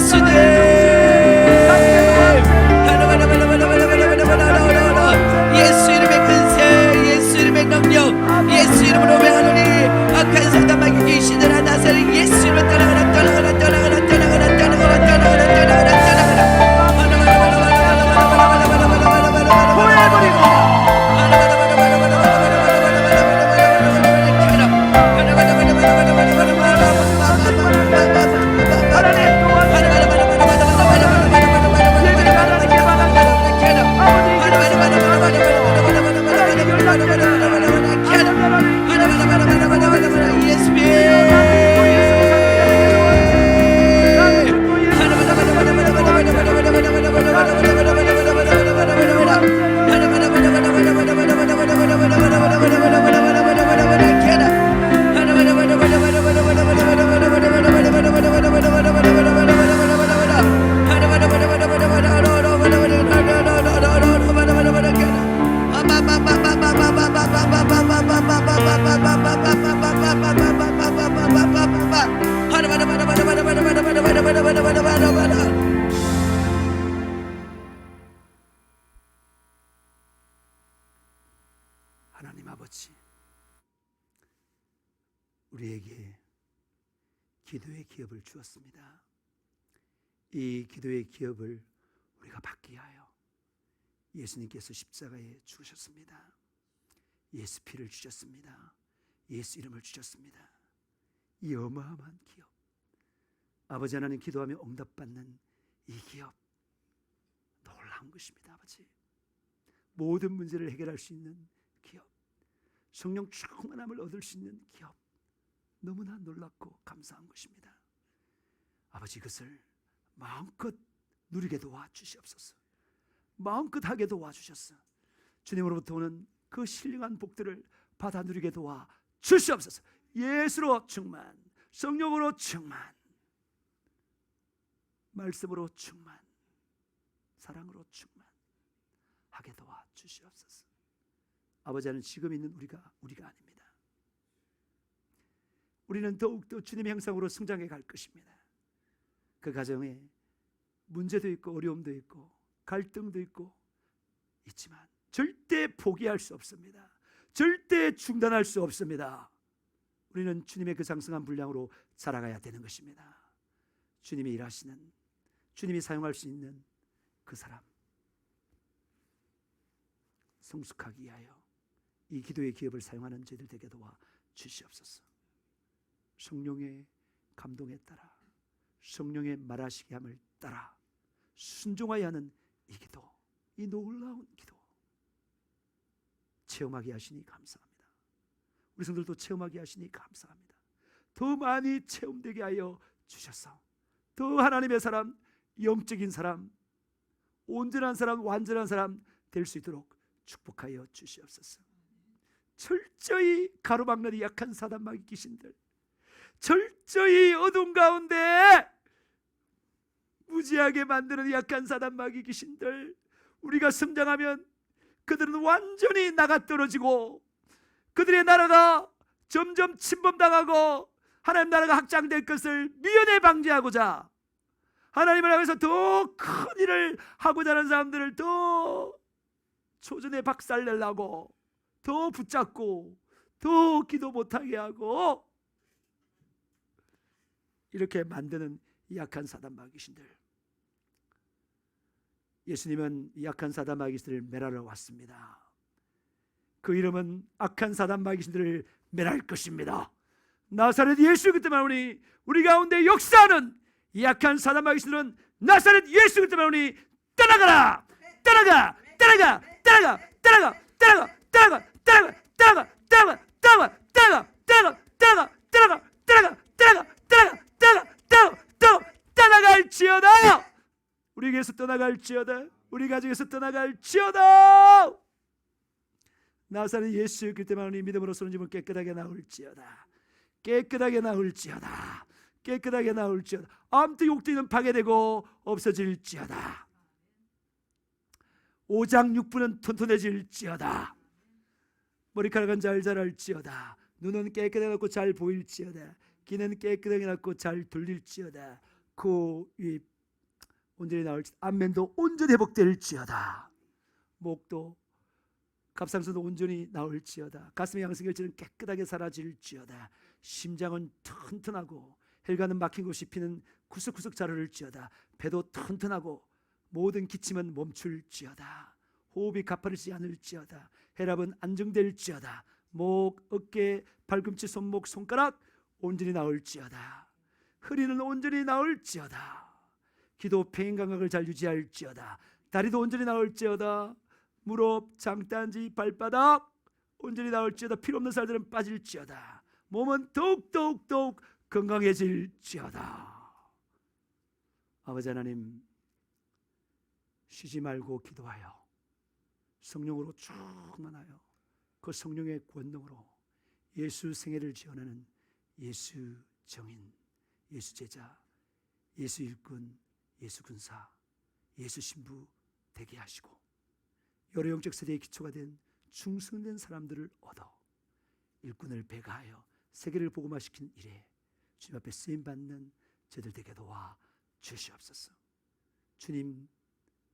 주님의 사랑으로 변화되게 도와주세요. 예수 이름의 근세, 예수 이름의 능력, 예수 이름으로 명하노니 악한 사단 마귀 귀신들아 나사렛 예수 이름으로 떠나가라 떠나가라 떠나가라 떠나가라 떠나가라 떠나가라 떠나가라 하나님 아버지, 우리에게 기도의 기업을 주었습니다. 이 기도의 기업을 우리가 받기 위하여 예수님께서 십자가에 죽으셨습니다. 예수 피를 주셨습니다. 예수 이름을 주셨습니다. 이 어마어마한 기업, 아버지 하나님 기도하며 응답받는 이 기업, 놀라운 것입니다. 아버지, 모든 문제를 해결할 수 있는 기업, 성령 충만함을 얻을 수 있는 기업, 너무나 놀랍고 감사한 것입니다. 아버지, 이것을 마음껏 누리게 도와주시옵소서. 마음껏 하게 도와주셨어. 주님으로부터 오는 그 신령한 복들을 받아 누리게 도와주시옵소서. 예수로 충만, 성령으로 충만, 말씀으로 충만, 사랑으로 충만하게 도와주시옵소서. 아버지는 지금 있는 우리가 아닙니다. 우리는 더욱더 주님의 형상으로 성장해 갈 것입니다. 그 가정에 문제도 있고 어려움도 있고 갈등도 있고 있지만 절대 포기할 수 없습니다. 절대 중단할 수 없습니다. 우리는 주님의 그 장성한 분량으로 자라가야 되는 것입니다. 주님이 일하시는, 주님이 사용할 수 있는 그 사람 성숙하기 위하여 이 기도의 기업을 사용하는 저희들 되게 도와 주시옵소서. 성령의 감동에 따라, 성령의 말하시게 함을 따라 순종하여 하는 이 기도, 이 놀라운 기도 체험하게 하시니 감사합니다. 우리 성들도 체험하게 하시니 감사합니다. 더 많이 체험되게 하여 주셔서 더 하나님의 사람, 영적인 사람, 온전한 사람, 완전한 사람 될 수 있도록 축복하여 주시옵소서. 철저히 가로막는 이 약한 사단 마귀 귀신들, 철저히 어둠 가운데 무지하게 만드는 약한 사단 마귀 귀신들, 우리가 성장하면 그들은 완전히 나가 떨어지고 그들의 나라가 점점 침범당하고 하나님 나라가 확장될 것을 미연에 방지하고자 하나님을 향해서 더 큰 일을 하고자 하는 사람들을 더 초전에 박살내려고 더 붙잡고 더 기도 못하게 하고 이렇게 만드는 약한 사단 마귀신들, 예수님은 약한 사단 마귀신들을 멸하러 왔습니다. 그 이름은 악한 사단 마귀신들을 멸할 것입니다. 나사렛 예수 그때만 오니 우리 가운데 역사하는 약한 사단 마귀신들은 나사렛 예수 그때만 오니 떠나가라, 떠나가, 떠나가, 떠나가, 떠나가, 떠나가, 떠나가, 떠나가, 떠나가, 떠나가, 떠나가, 떠나가, 떠나가, 떠나가, 떠나가, 떠나가, 떠나가, 떠나가, 떠나가, 떠나가, 떠나갈지어다. 우리 우리 교회에서 떠나갈지어다. 우리 가정에서 떠나갈지어다. 나사렛 예수 그리스도만 우리 믿음으로 서는 집을 깨끗하게 나올지어다. 깨끗하게 나올지어다. 깨끗하게 나올지어다. 암흑 욕되는 파괴되고 없어질지어다. 오장육부는 튼튼해질지어다. 머리카락은 잘 자랄지어다. 눈은 깨끗하게 났고 잘 보일지어다. 귀는 깨끗하게 났고 잘 들릴지어다. 코, 입 온전히 나올지어다. 안면도 온전히 회복될지어다. 목도 갑상선도 온전히 나올지어다. 가슴의 양성결절은 깨끗하게 사라질지어다. 심장은 튼튼하고 혈관은 막힌 곳이 피는 구석구석 자랄지어다. 배도 튼튼하고 모든 기침은 멈출지어다. 호흡이 가파르지 않을지어다. 혈압은 안정될지어다. 목, 어깨, 발꿈치, 손목, 손가락 온전히 나올지어다. 허리는 온전히 나올지어다. 기도, 폐인 감각을 잘 유지할지어다. 다리도 온전히 나올지어다. 무릎, 장단지, 발바닥 온전히 나올지어다. 필요없는 살들은 빠질지어다. 몸은 더욱 건강해질지어다. 아버지 하나님, 쉬지 말고 기도하여 성령으로 충만하여 그 성령의 권능으로 예수 생애를 지원하는 예수 정인, 예수 제자, 예수 일꾼, 예수 군사, 예수 신부 되게 하시고 여러 영적 세대의 기초가 된 충성된 사람들을 얻어 일꾼을 배가하여 세계를 복음화시킨 일에 주님 앞에 쓰임받는 저들 되게 도와 주시옵소서. 주님,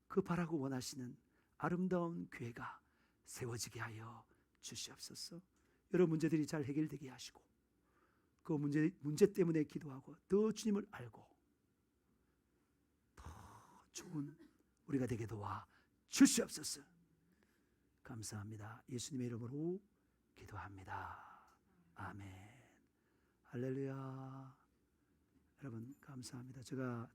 그 바라고 원하시는 아름다운 교회가 세워지게 하여 주시옵소서. 여러 문제들이 잘 해결되게 하시고 그 문제 때문에 기도하고 더 주님을 알고 더 좋은 우리가 되게 도와 주시옵소서. 감사합니다. 예수님의 이름으로 기도합니다. 아멘. 할렐루야. 여러분 감사합니다. 제가